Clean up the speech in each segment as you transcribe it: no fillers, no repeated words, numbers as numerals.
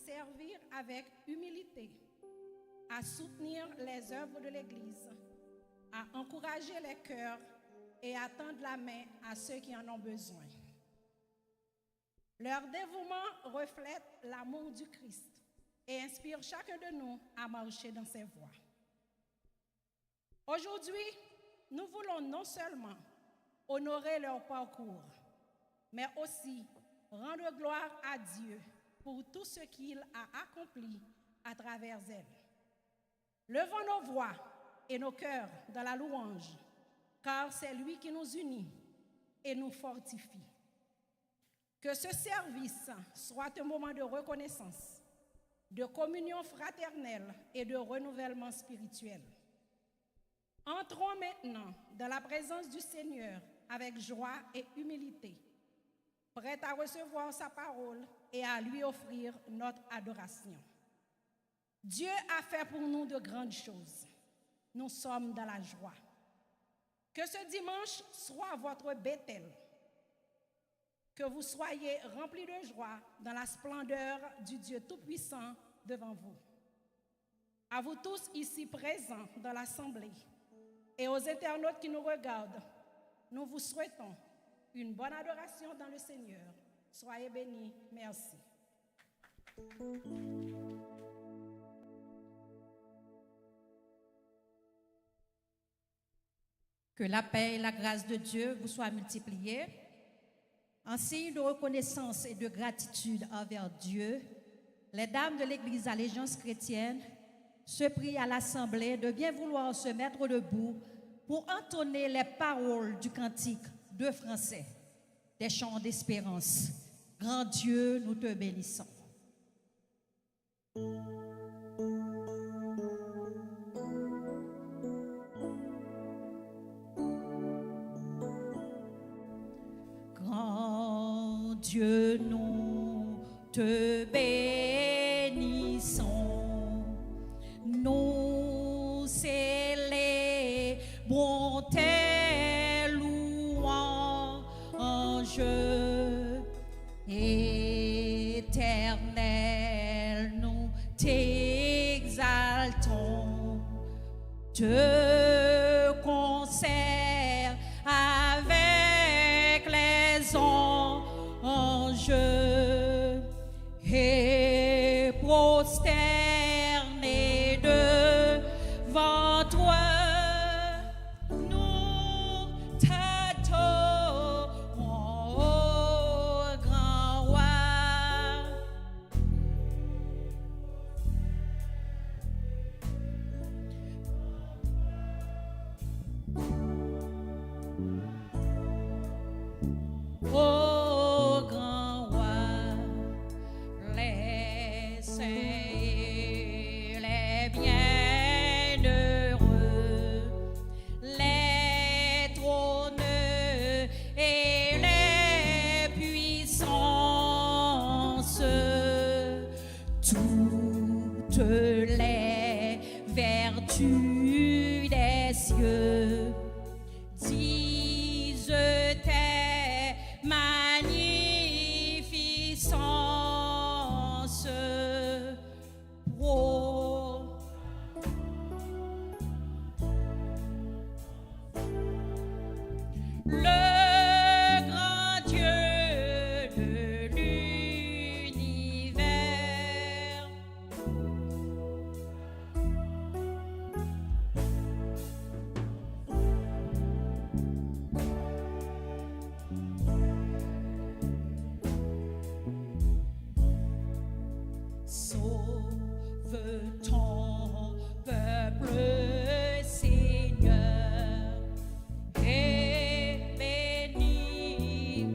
servir avec humilité, à soutenir les œuvres de l'Église, à encourager les cœurs et à tendre la main à ceux qui en ont besoin. Leur dévouement reflète l'amour du Christ et inspire chacun de nous à marcher dans ses voies. Aujourd'hui, nous voulons non seulement honorer leur parcours, mais aussi rendre gloire à Dieu pour tout ce qu'il a accompli à travers elles. Levons nos voix et nos cœurs dans la louange, car c'est lui qui nous unit et nous fortifie. Que ce service soit un moment de reconnaissance, de communion fraternelle et de renouvellement spirituel. Entrons maintenant dans la présence du Seigneur avec joie et humilité, prêts à recevoir sa parole et à lui offrir notre adoration. Dieu a fait pour nous de grandes choses. Nous sommes dans la joie. Que ce dimanche soit votre Bethel. Que vous soyez remplis de joie dans la splendeur du Dieu Tout-Puissant devant vous. À vous tous ici présents dans l'Assemblée et aux internautes qui nous regardent, nous vous souhaitons une bonne adoration dans le Seigneur. Soyez bénis. Merci. Que la paix et la grâce de Dieu vous soient multipliées. En signe de reconnaissance et de gratitude envers Dieu, les dames de l'Église Allégeance chrétienne se prient à l'Assemblée de bien vouloir se mettre debout pour entonner les paroles du cantique de français, des chants d'espérance. Grand Dieu, nous te bénissons. Grand Dieu, nous te bénissons. Nous célébrons tes louanges. Éternel, nous t'exaltons. Te concert avec les anges et prosternés devant toi. Nous t'adorons, ô grand roi. Ô grand roi, les saints et les bienheureux, les trôneux et les puissances, toutes les vertus des cieux disent tes magnificences. Le grand Dieu de l'univers. Sauve ton peuple, Seigneur, et bénis.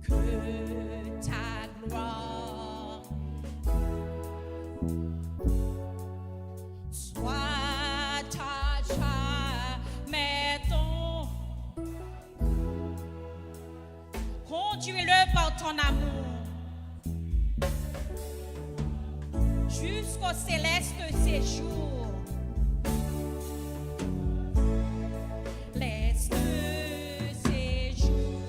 Que ta gloire soit à jamais ton. Conduis-le par ton amour jusqu'au céleste séjour. Laisse-le séjour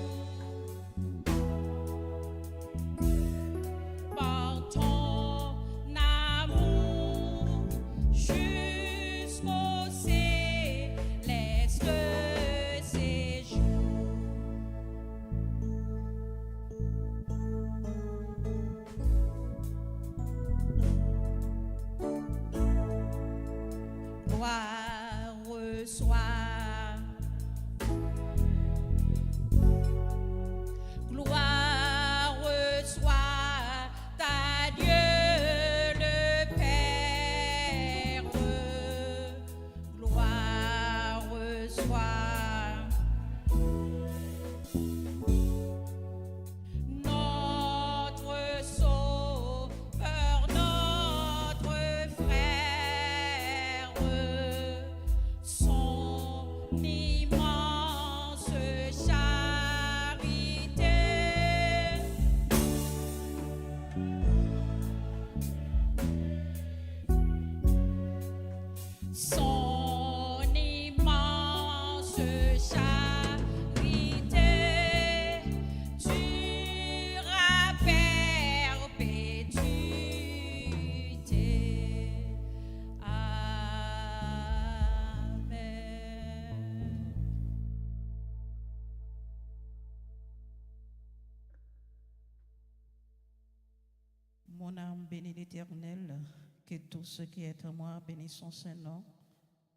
Mon âme bénit l'Éternel, que tout ce qui est en moi bénisse son Saint-Nom.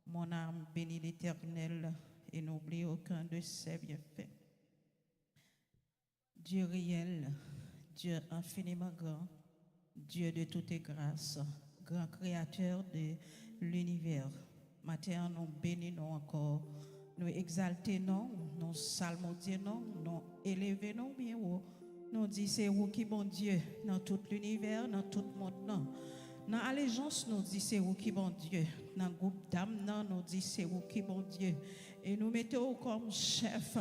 Mon âme bénit l'Éternel et n'oublie aucun de ses bienfaits. Dieu réel, Dieu infiniment grand, Dieu de toutes grâces, grand créateur de l'univers. Matin, nous bénissons encore, nous exaltons, nous salmodions, nous élevons bien haut. Nous disons c'est vous qui bon Dieu dans tout l'univers, dans tout le monde. Dans l'allégeance, nous disons c'est vous qui bon Dieu. Dans le groupe d'âme, nous disons c'est vous qui bon Dieu. Et nous mettons comme chef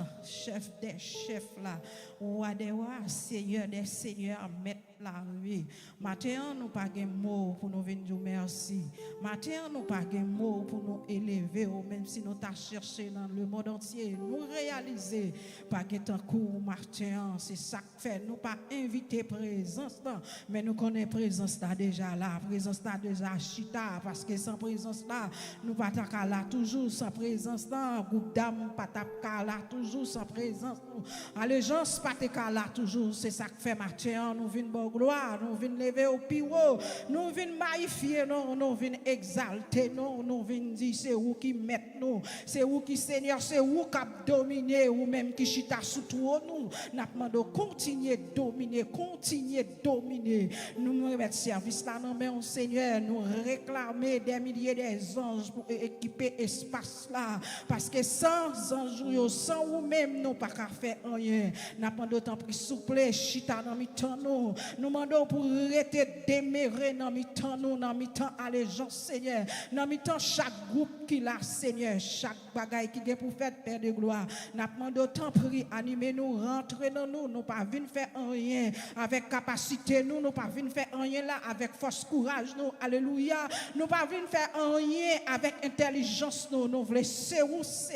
des chefs là, roi des rois, seigneur des seigneurs, maître la vie. Matin, nous pas de mots pour nous venir dire merci. Matin, nous pas de mots pour nous élever, même si nous t'as cherché dans le monde entier. Nous réaliser, pas de temps court, matin, c'est ça que fait. Nous pas inviter présence, mais nous connaissons présence là déjà là, présence là déjà chita, parce que sans présence là, nous pas là toujours sans présence là. Groupe d'âme, pas là, toujours sans présence. Allégeance, pas là, toujours. C'est ça que fait matin. Nous venons bon gloire, nous venons lever au piro, nous venons magnifier, nous venons exalter, nous venons dire c'est vous qui mettez nous, c'est vous qui Seigneur, c'est vous qui dominez, ou même qui chita sous tout nous. Nous demandons continuer de dominer, continuer de dominer. Nous nous remettons service là, non, Seigneur, nous réclamer des milliers d'anges pour équiper espace là, parce que sans anges, sans vous-même, nous pas qu'à faire rien. Nous demandons tant pis souple, chita dans mi-temps nous demandons pour rester demeuré dans mi-temps nous, dans mi-temps allégeance Seigneur, dans mi-temps chaque groupe qui l'a Seigneur, chaque bagaille qui est pour faire Père de gloire. Nous demandons tant pis animer nous, rentrer dans nous, nous pas venir faire rien avec capacité nous, nous pas venir faire rien là avec force courage nous, alléluia, nous pas venir faire rien avec intelligence nous voulons c'est où Seigneur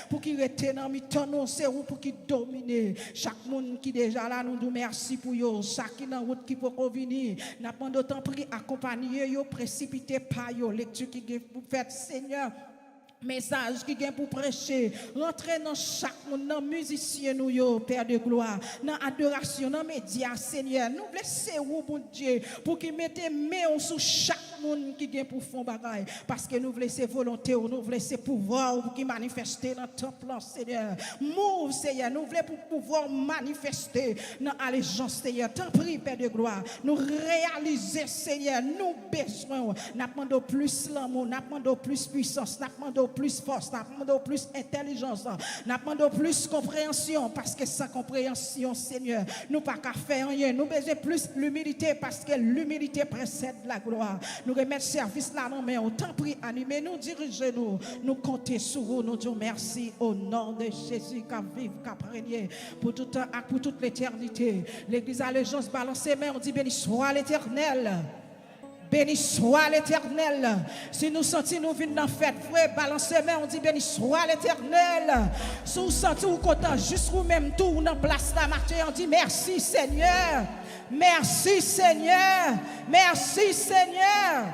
pour qui rester dans mi-temps nous, c'est où pour qui dominer chaque monde qui déjà là nous disons merci pour yo, chaque qui dans route qui peut venir, n'a pas d'autant pris accompagner yo, précipiter pas yo, lecture qui pour faire Seigneur. Message qui vient pour prêcher, rentrer dans chaque monde, dans musicien nous yo, Père de gloire, dans adoration, dans médias, Seigneur, nous laissons vous, bon Dieu, pour qu'il mette main sur chaque monde qui vient pour faire bagaille, parce que nous voulons ces volontés, nous voulons ces pouvoirs pour qui manifester dans ton plan, Seigneur. Move, Seigneur, nous voulons pour pouvoir manifester dans allégeance, Seigneur. T'en prie, Père de gloire, nous réaliser, Seigneur, nous besoin, nous demandons plus l'amour, nous demandons plus puissance, nous demandons plus force, nous demandons plus intelligence, nous demandons plus compréhension, parce que sans compréhension, Seigneur, nous pas qu'à faire rien. Nous besoin plus l'humilité, parce que l'humilité précède la gloire. Nous remettons service là, non, mais on t'en prie, animez-nous, dirigez-nous, nous comptons sur vous, nous disons merci au nom de Jésus, qui vive, qui régné pour tout temps, pour toute l'éternité. L'église allégeance balance ses mains, on dit béni soit l'Éternel. Béni soit l'Éternel. Si nous sentons nous venons dans la fête, frère, balancez main, on dit béni soit l'Éternel. Si vous sentez vous content, juste vous-même tout dans place là matin, on dit merci Seigneur. Merci Seigneur. Merci Seigneur.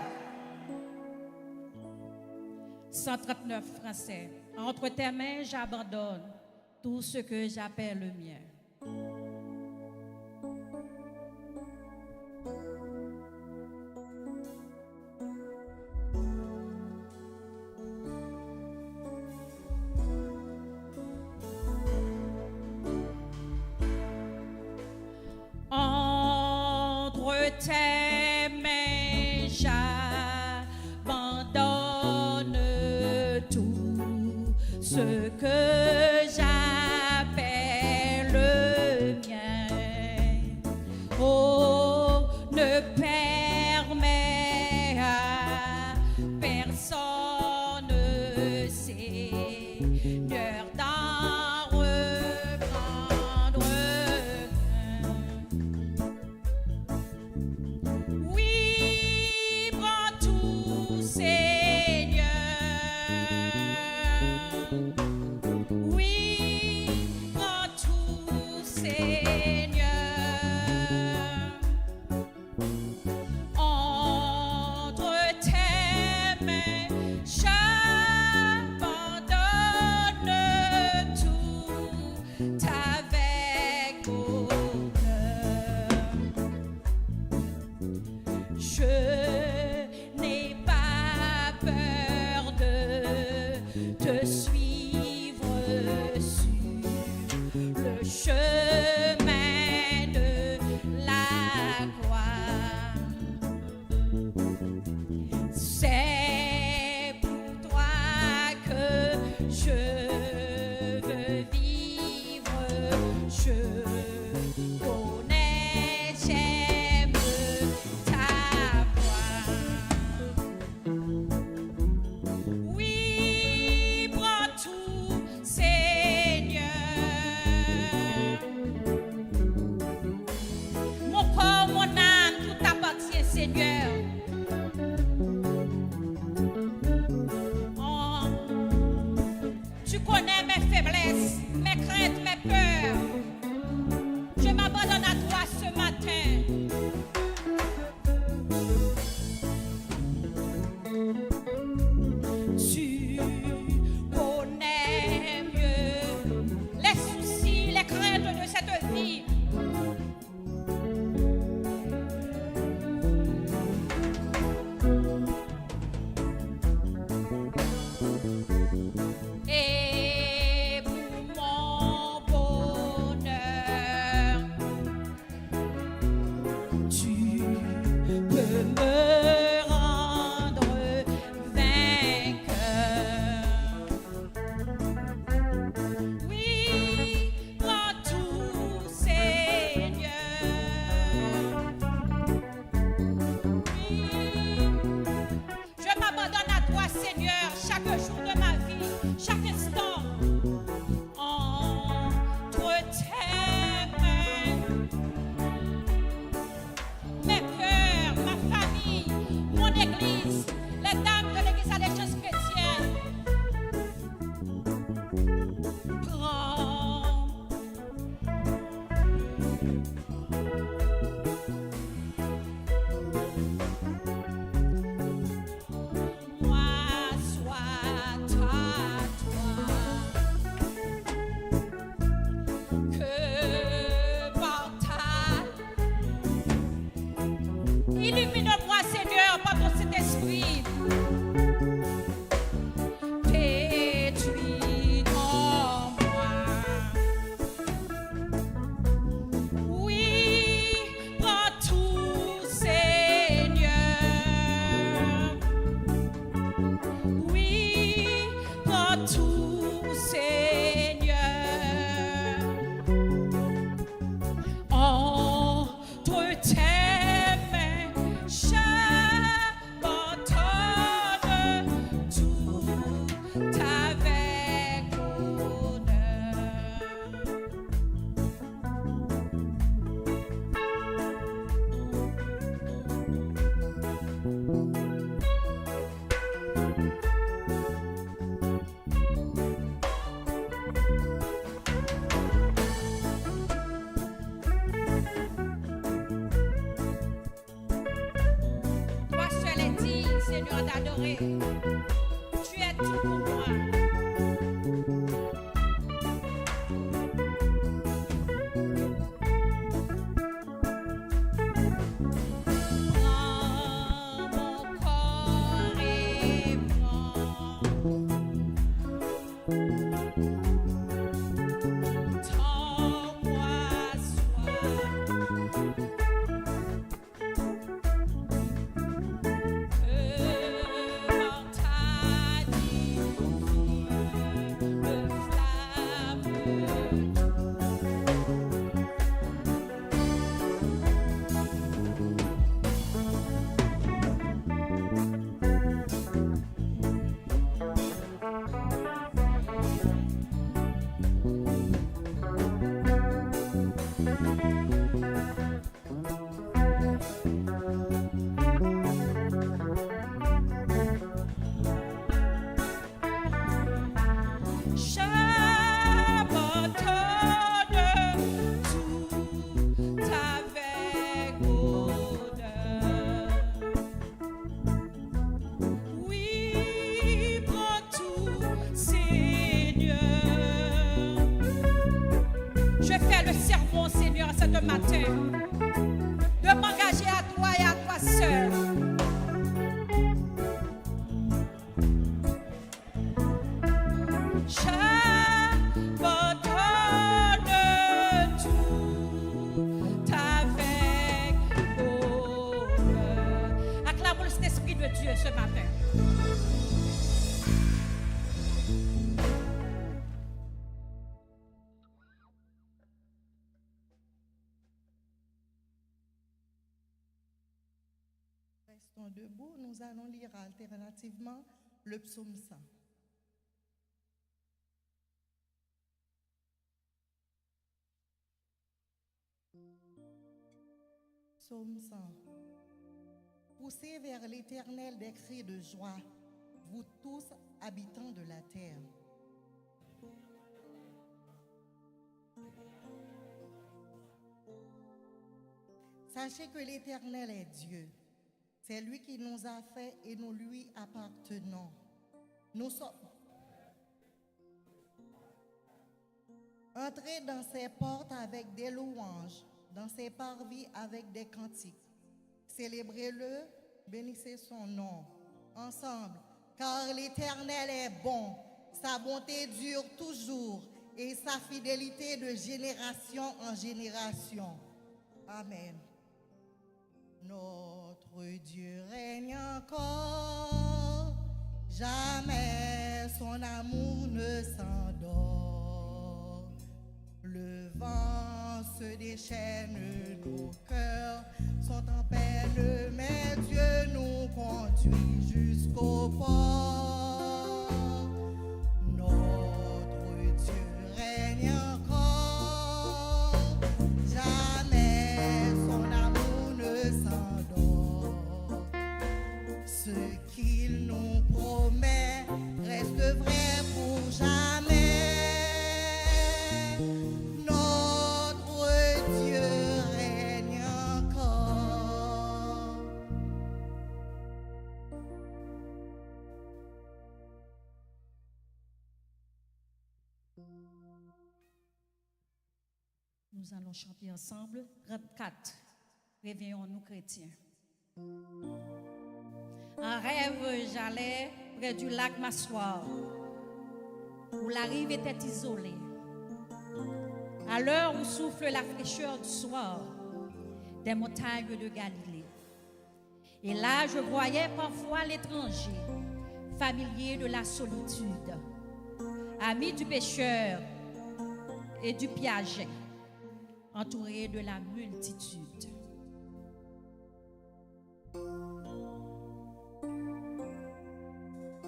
139 français. Entre tes mains, j'abandonne tout ce que j'appelle le mien. Tes mains, j'abandonne tout ce que j'appelle le mien. Oh, ne permets à personne, Seigneur, d'en reprendre. Oui, prends tout, Seigneur. Oui, prends tout, Seigneur. Entre tes mains, j'abandonne tout avec bonheur. chemin de la gloire. C'est pour toi que je veux vivre. Je connais, j'aime ta voix. Oui, prends tout, Seigneur. Mon corps, mon âme, tout t'appartient, Seigneur. Oh, tu connais mes faiblesses, mes craintes, mes peurs. Je m'abandonne à toi ce matin. Tu connais mieux les soucis, les craintes de cette vie. Et pour mon bonheur, tu peux me rendre vainqueur. Oui, prends tout, Seigneur. Oui, je m'abandonne à toi, Seigneur, chaque jour de ma vie, chaque instant. Entre tes mains, mes cœurs, ma famille, mon église, les dames de l'église Allégeance chrétienne. Prends. Moi, sois à toi, que par ta illumine-moi, Seigneur, par ton Saint-Esprit. Pétris en moi. Oui, prends tout, Seigneur. Oui, prends tout, Seigneur. Entre tes mains, j'abandonne tout avec honneur. Toi seul est digne, Seigneur, d'adorer. Tu es tout pour moi. Prends mon corps et prends moi soin. Par ta divine flamme. J'abandonne tout avec honneur. Oui, prends tout, Seigneur. Je fais le serment, Seigneur, ce matin, de m'engager à toi et à toi seul. J'abandonne Restons debout, nous allons lire alternativement le psaume 100. Psaume 100. Poussez vers l'Éternel des cris de joie, vous tous habitants de la terre. Sachez que l'Éternel est Dieu. C'est lui qui nous a fait et nous lui appartenons. Nous sommes entrés dans ses portes avec des louanges, dans ses parvis avec des cantiques. Célébrez-le, bénissez son nom, ensemble, car l'Éternel est bon, sa bonté dure toujours et sa fidélité de génération en génération. Amen. Notre Dieu règne encore, jamais son amour ne s'endort. Le vent se déchaîne, nos cœurs sont en peine, mais Dieu nous conduit jusqu'au port. Notre Dieu règne encore, jamais son amour ne s'endort. Ce qu'il nous promet reste vrai pour jamais. Notre Dieu règne encore. Nous allons chanter ensemble 34. Réveillons-nous chrétiens. En rêve, j'allais près du lac m'asseoir, où la rive était isolée. À l'heure où souffle la fraîcheur du soir, des montagnes de Galilée. Et là, je voyais parfois l'étranger, familier de la solitude, ami du pécheur et du piaget, entouré de la multitude.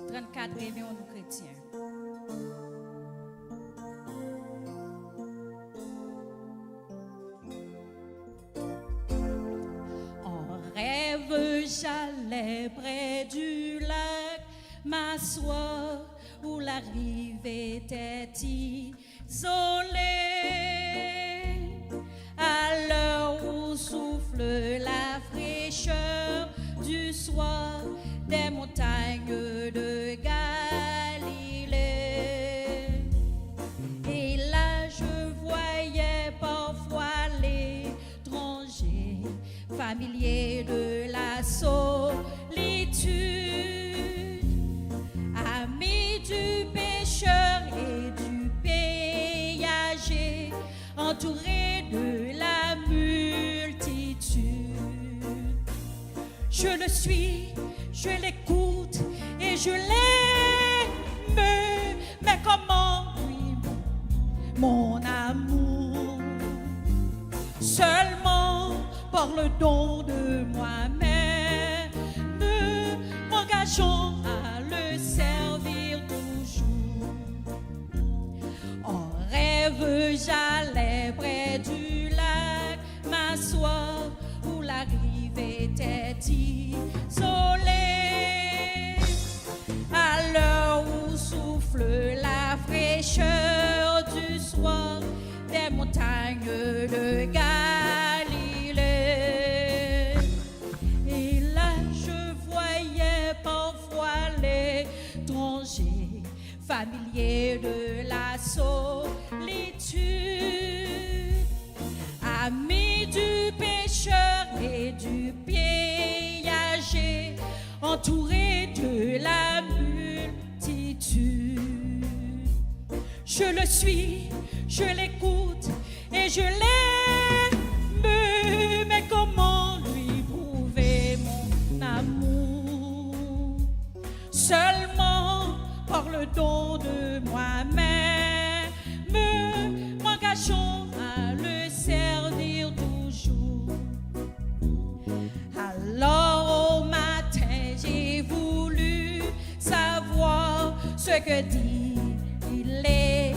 « 34, réveillons-nous chrétiens. En rêve, j'allais près du lac m'asseoir, où la rive était isolée. À l'heure où souffle la fraîcheur du soir, des montagnes de Galilée. Et là, je voyais parfois l'étranger, familier de la solitude, ami du pécheur et du péager, entouré de la multitude. Je le suis, je l'écoute et je l'aime, mais comment lui mon amour? Seulement par le don de moi-même, m'engageant à le servir toujours. En rêve, j'allais près du lac m'asseoir, où la rive était isolée. À l'heure où souffle la fraîcheur du soir, des montagnes de Galilée. Et là, je voyais parfois l'étranger, familier de la solitude, ami du pécheur et du péager, entouré de la multitude. Je le suis, je l'écoute et je l'aime, mais comment lui prouver mon amour? Seulement par le don de moi-même, m'engageant à le servir toujours. Alors, oh que dit l'Écriture.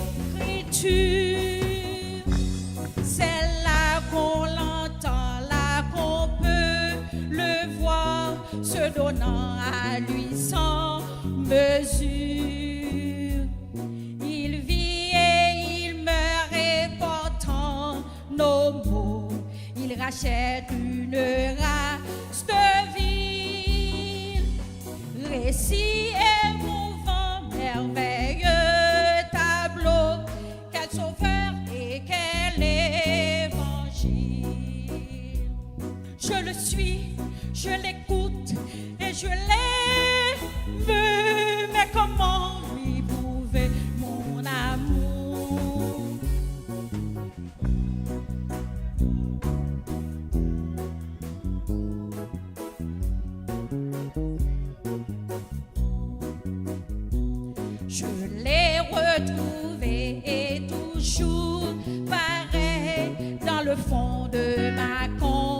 C'est là qu'on l'entend, là qu'on peut le voir, se donnant à lui sans mesure. Il vit et il meurt et portant nos maux, il rachète une race de ville. Récit émouvant, merveilleux tableau, quel sauveur et quel évangile. Je le suis, je l'écoute et je l'aime, mais comment lui prouver mon amour? Je l'ai retrouvé et toujours pareil dans le fond de ma conscience.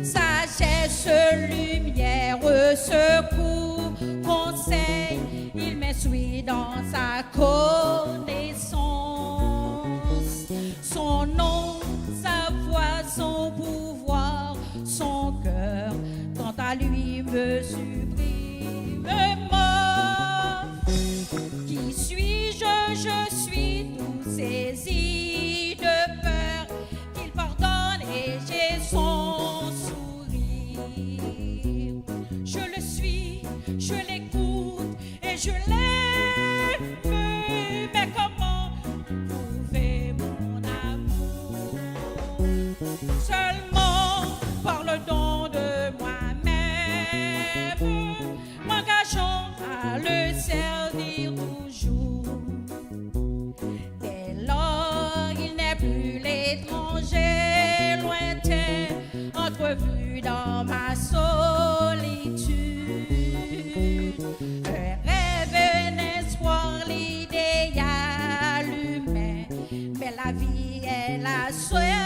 Sagesse, lumière, secours, conseil, il m'instruit dans sa connaissance. Son nom, sa voix, son pouvoir, son cœur, quant à lui me sublime. Qui suis-je? Je suis tout saisi de peur qu'il pardonne et j'ai son sourire. Je le suis, je l'écoute et je l'aime, mais comment prouver mon amour? Seulement par le don de moi-même, m'engageant à le servir toujours. Dès lors, il n'est plus l'étranger lointain, entrevu dans ma solitude. Un rêve, un espoir, l'idéal humain, mais la vie est la certitude.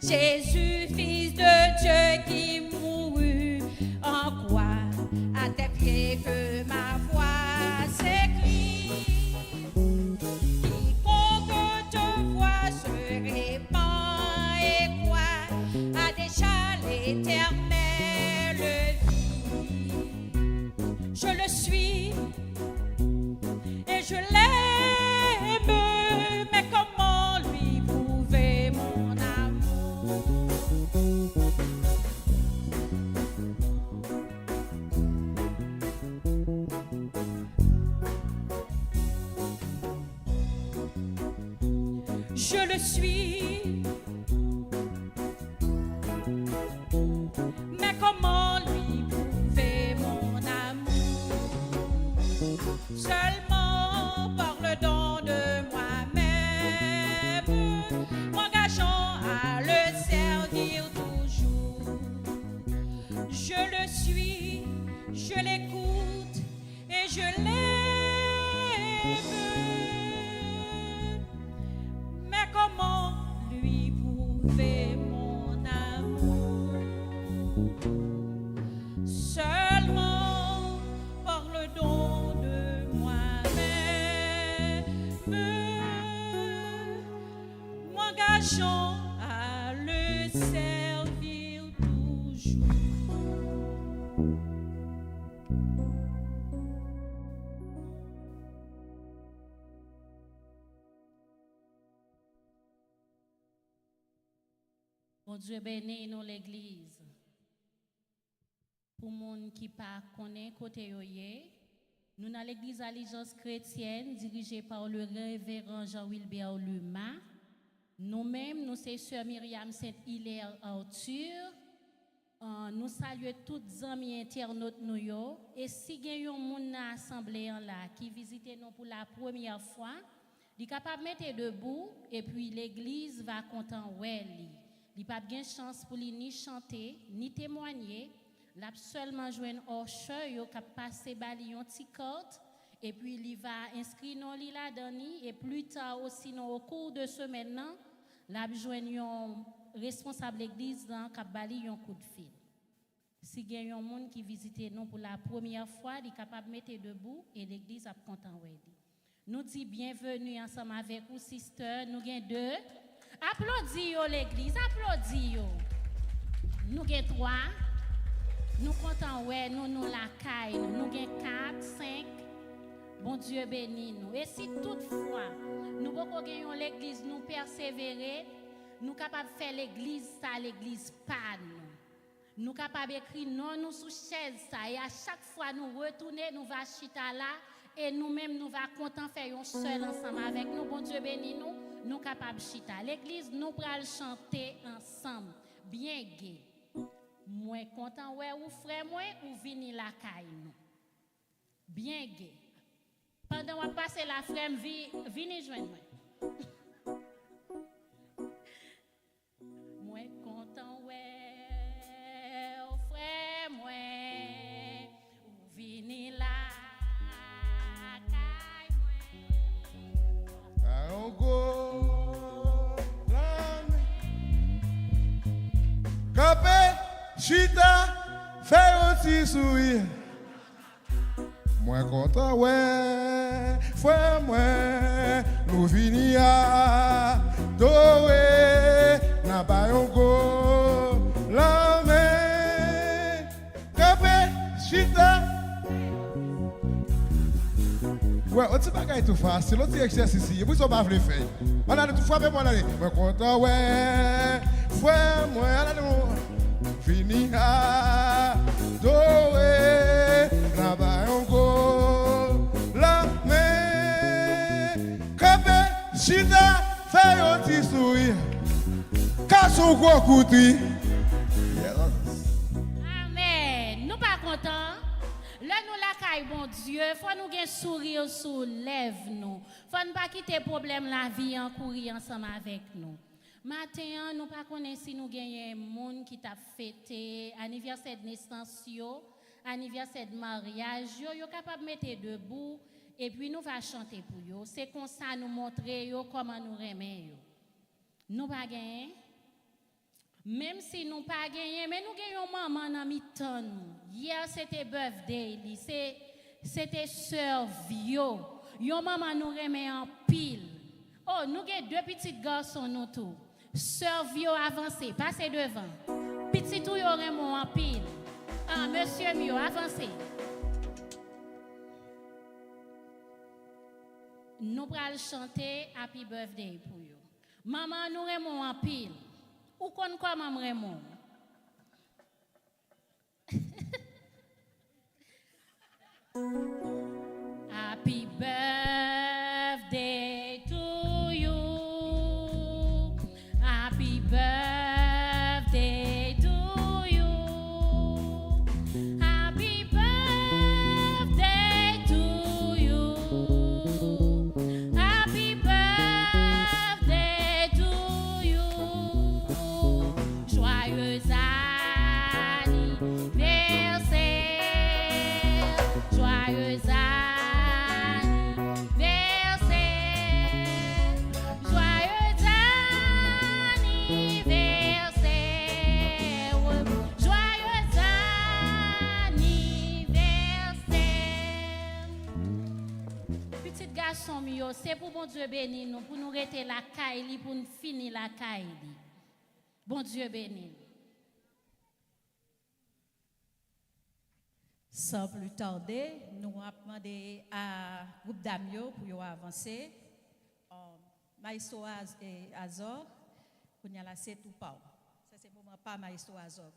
Jésus, Fils de Dieu qui mourut en croix, à tes pieds que ma voix s'écrie. Quiconque te voit se répand et croit à déjà l'éternelle vie. Je le suis et je l'aime, mais comment lui prouver mon amour? Je le suis, mais comment lui prouver mon amour? Seulement par le don de moi-même, m'engageant à le servir toujours. Je le suis, je l'écoute et je l'aime, mais comment lui prouver mon amour? Seulement par le don de moi-même, m'engageant à le servir toujours. Bon Dieu béni nous l'église. Pour moun qui pas connaît côté yoye, nous dans l'église Allégeance chrétienne dirigée par le révérend Jean-Wilbert Luma. Nous-mêmes, nous c'est sœur Myriam Saint-Hilaire Arthur. Nous saluons toutes les amis internautes nous yo. Et si gen yon moun na assemblée là qui visite nous pour la première fois, il est capable de mettre debout et puis l'église va content welli. Il n'a pas de chance pour lui ni chanter, ni témoigner. Il a seulement joué un hors-chœur qui a passé balion petit carte et puis il va inscrire non li la dani et plus tard aussi non au cours de semaine nan, il a joué un responsable d'église qui a bali un coup de fil. Si il y a un monde qui visite nous pour la première fois, il est capable de mettre debout et l'église est content. Nous disons bienvenue ensemble avec vous, sister. Nous avons deux. Applaudis l'église, applaudis. Nous avons trois. Nous comptons, ouais, nous la caille. Nous avons 4, 5. Bon Dieu bénit nous. Et si toutefois, nous pouvons l'église, nous persévérer, nous sommes capables de faire l'église, ça, l'église pas nous. Nous sommes capables d'écrire non, nous sous chaise, ça. Et à chaque fois, nous retournons, nous va chita là. Et nous-mêmes, nous va content faire un seul ensemble avec nous. Bon Dieu bénit nous. Nous sommes capables de chita. L'église, nous pourrons chanter ensemble. Bien gai. Moi content, ouais, ou frère, moi, ou vini la caille nous. Bien gai. Pendant qu'on passe la frère, vini joindre moi. Moi content, ouais, ou frère, moi, ou vini la caille moi. Capé, chita, fais aussi sourire. Moi content, ouais, frère, moi, nous vini à Doré, n'a pas un go, la main, capé, chita. Ouais, on ne pas tout facile, on dit exercice ici, vous ne pas le faire. On a tout fait, moi, moi content, ouais, frère, moi, fini à Doré, là-bas on go, la main, capé, chita, fais un petit sourire, casse un gros couteau. Amen. Nous pas contents. Là nous la caille bon Dieu, faut nous gen sourire sous lèvres nous. Faut ne pas quitter problème la vie en courir ensemble avec nous. Matin, nous pas connaissons si nous gagnons un monde qui t'a fêté anniversaire de naissance, anniversaire de mariage, yo capable de mettre debout et puis nous va chanter pour yo. C'est comme ça nous montrer yo comment nous aimer yo. Nous pas gagner. Même si nous pas gagné, mais nous gagnons maman dans mi-temps. Hier c'était birthday, c'était sœur Vio. Yo maman nous remet en pile. Oh, nous avons deux petits garçons nous tout. Sœur Vio avancez, passez devant. Petit tout yo remet en pile. Ah, monsieur Mio, avancez. Nous allons chanter Happy Birthday pour vous. Maman nous remet en pile. Ou kon quoi maman Raymond? Happy birthday to you. Happy birthday to you. Happy birthday to you. Happy birthday to you. Joyeux anniversaire, joyeux anniversaire, joyeux anniversaire, joyeux anniversaire. Petit garçon mio, c'est pour bon Dieu béni nous, pour nous rester la caille, pour nous finir la caille. Bon Dieu béni. Sans plus tarder, nous allons demander à groupe d'Amio pour avancer. Maïsto et Azor, pour y aller c'est tout pas. Ça c'est pour moi pas Maïsto Azor.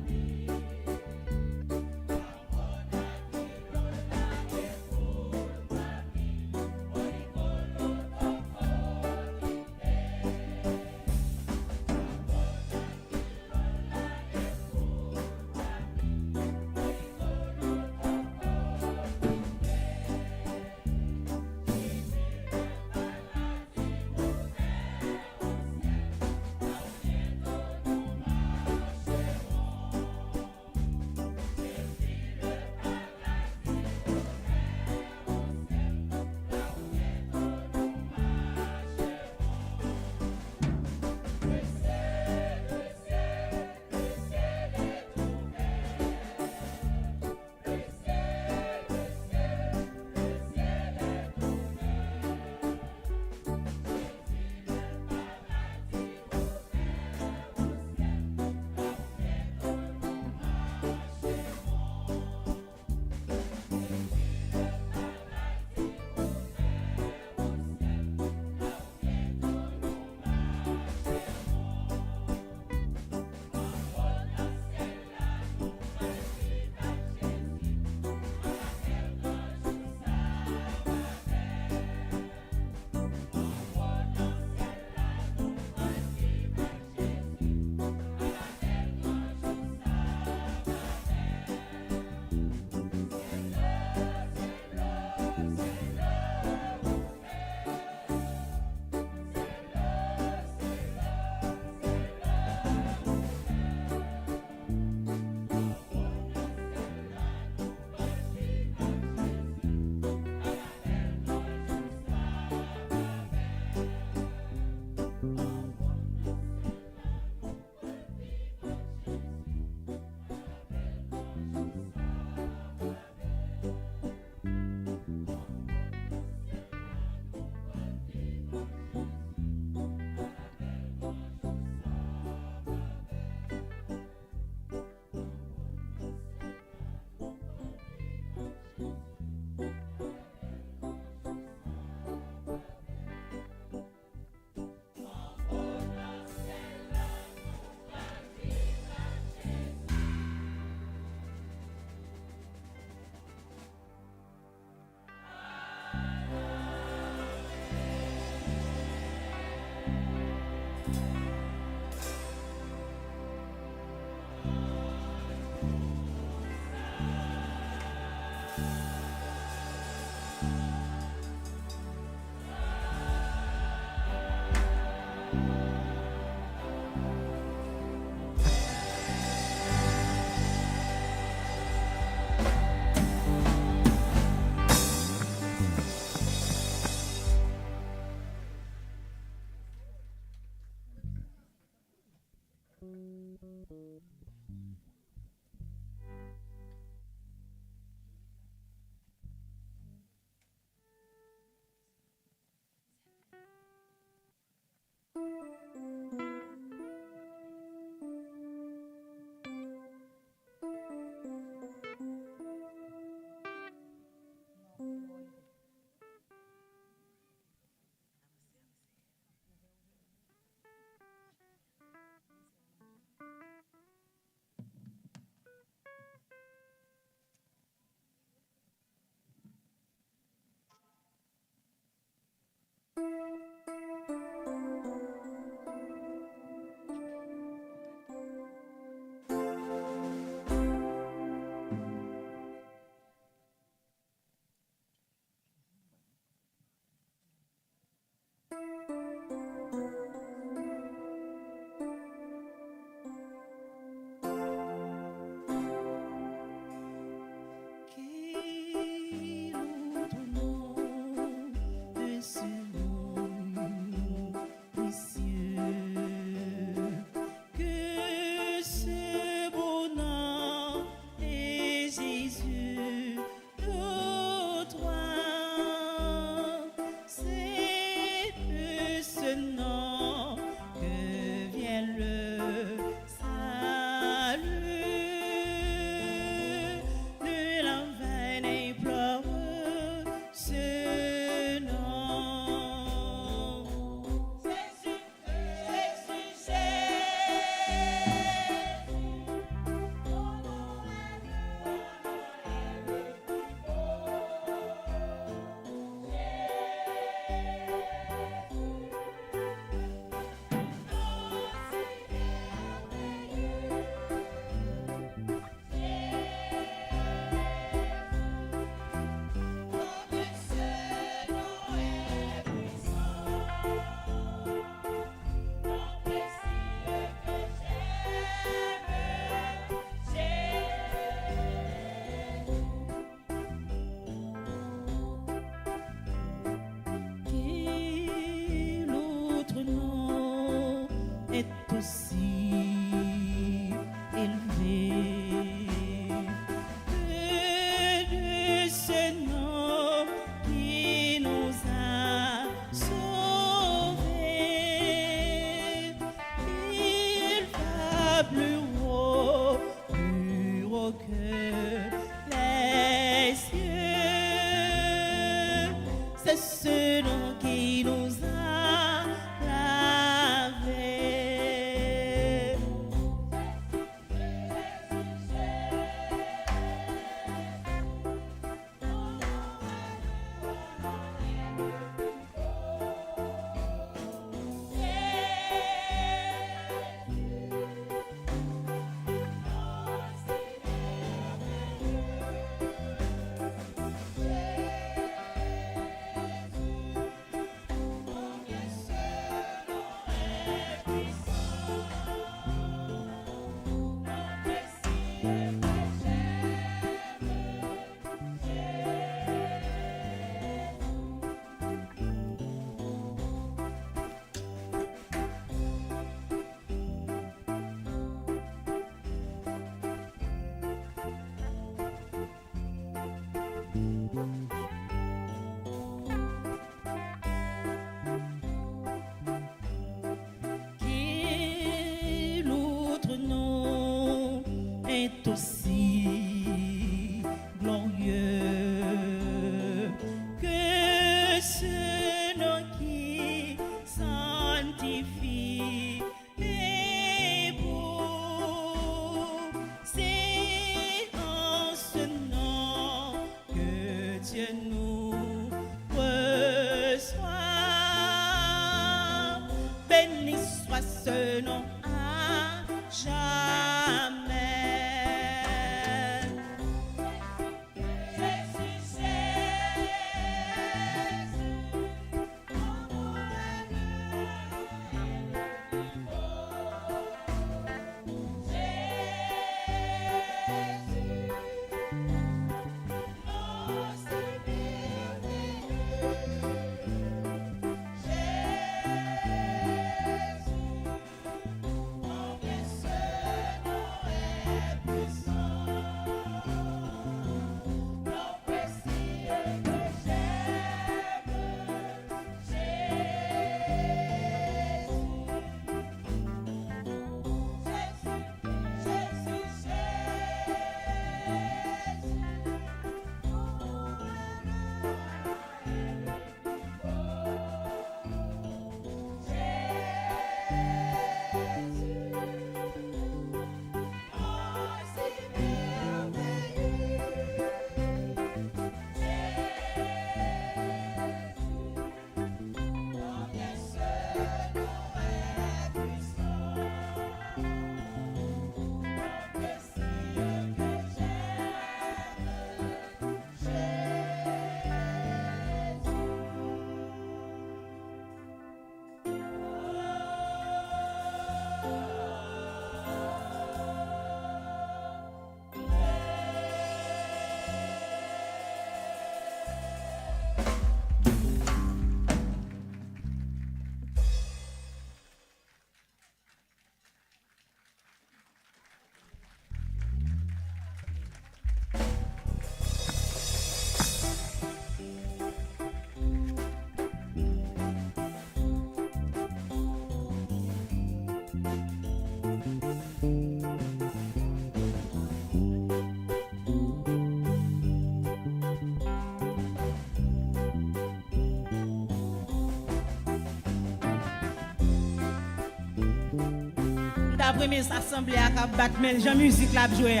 d'après mes assemblées à battre mais Jean musique la jouer.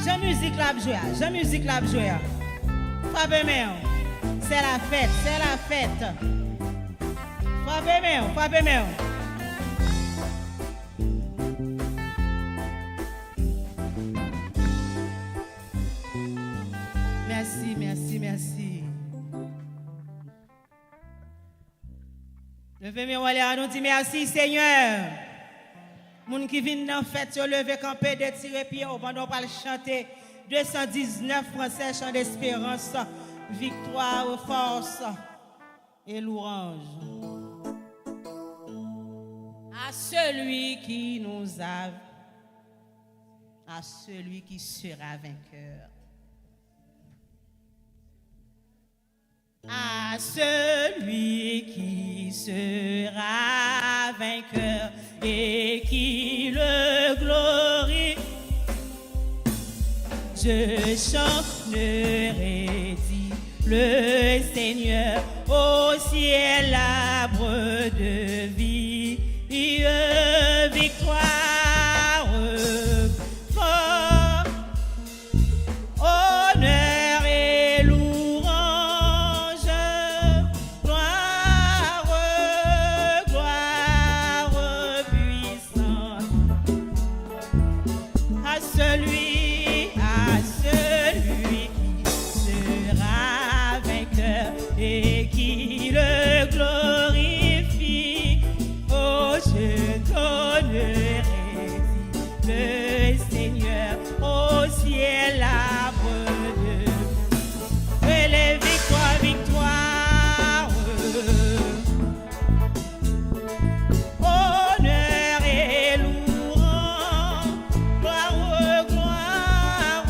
Jean musique la jouer. Jean musique la jouer. Frappez main. C'est la fête, c'est la fête. Frappez main, frappez main. Merci, merci, merci. Levez mes mains, nous dit merci Seigneur. Moun qui viennent dans fête se lever camper de tirer pied au pendant pas chanter 219 français chant d'espérance, victoire, force et louange. À celui qui nous a, à celui qui sera vainqueur. À celui qui sera vainqueur et qui le glorie, je chanterai, dit le Seigneur, au ciel l'arbre de vie, victoire, fort, honneur et louange, gloire, gloire, puissance, à celui qui sera vainqueur et qui le glorifie. Oh, je donnerai, dit le Seigneur, au ciel l'arbre de les victoires, victoire, honneur et louange, gloire, gloire,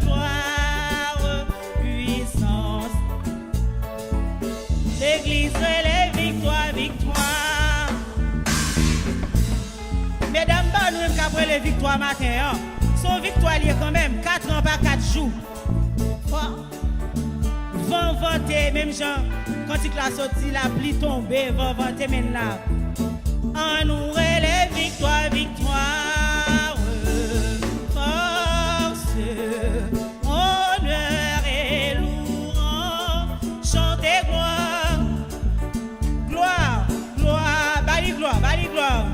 gloire, puissance. L'église les victoires, victoire. Mesdames, nous avons les victoires matin. Son victoire liée quand même 4 ans par 4 jours. Vent vanté, même gens, quand il a sorti, la pluie tombée, vent vanté maintenant. En nous les victoires, victoire, force, honneur et louange, chantez gloire, gloire, gloire, bali gloire, bali gloire.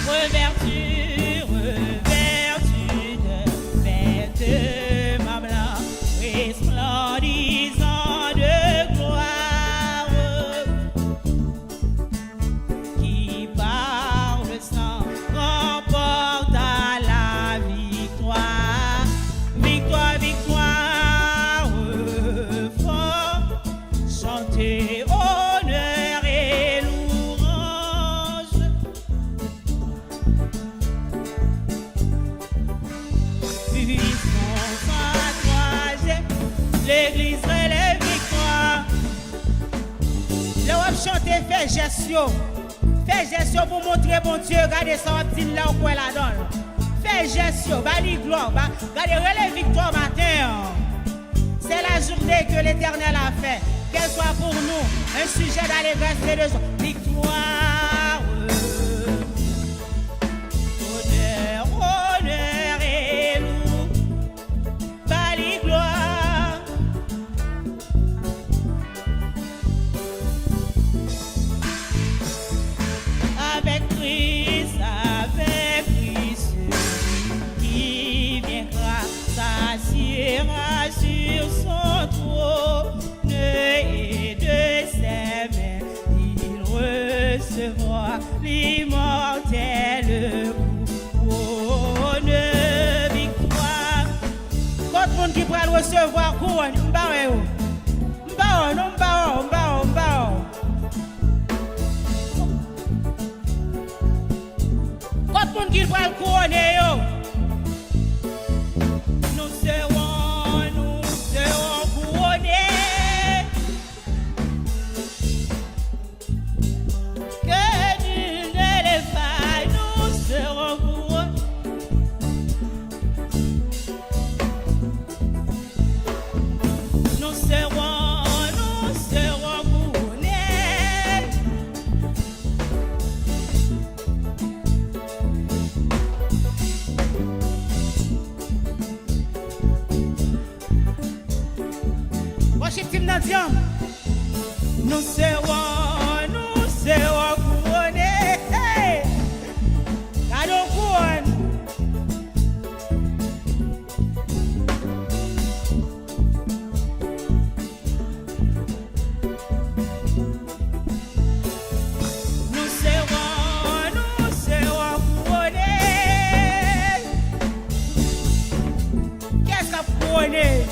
Revertu, revertu de vêtements blancs, resplendissant de gloire, qui par le sang remporte à la victoire, victoire, victoire, fort, chanter honneur et louange. Puissance à toi, l'église relève victoire. Là où chanter, fait gestion. Fait gestion pour montrer bon Dieu. Regardez ça, on dit là où quoi la donne. Fait gestion, bali gloire. Regardez, relève victoire matin. C'est la journée que l'Éternel a fait. Qu'elle soit pour nous un sujet d'allégresse et de joie. Victoire, honneur, honneur et loup, bali gloire. Avec Christ, celui qui viendra s'assiera sur son trône et de ses mains il recevra l'immortel couronne victoire. Quand le monde qui pourra recevoir couronne, quand le monde qui pourra le couronner, nous serons couronnés. Que nul ne les faille, nous serons couronnés. Nous serons couronnés. Marchez Tim dans Diam. Nous serons couronnés. Hey! Gardons couronne. Nous serons couronnés. Qu'est-ce qu'on couronné?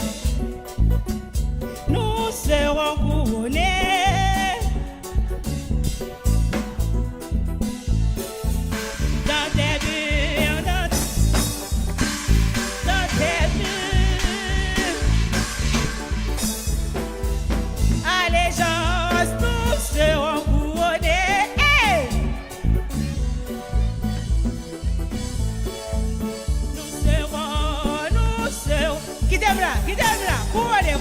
Nous serons couronnés dans tes murs, dans tes murs. Allégeance, nous serons couronnés. Hey! Nous serons. Qui t'aime là? Couronnés.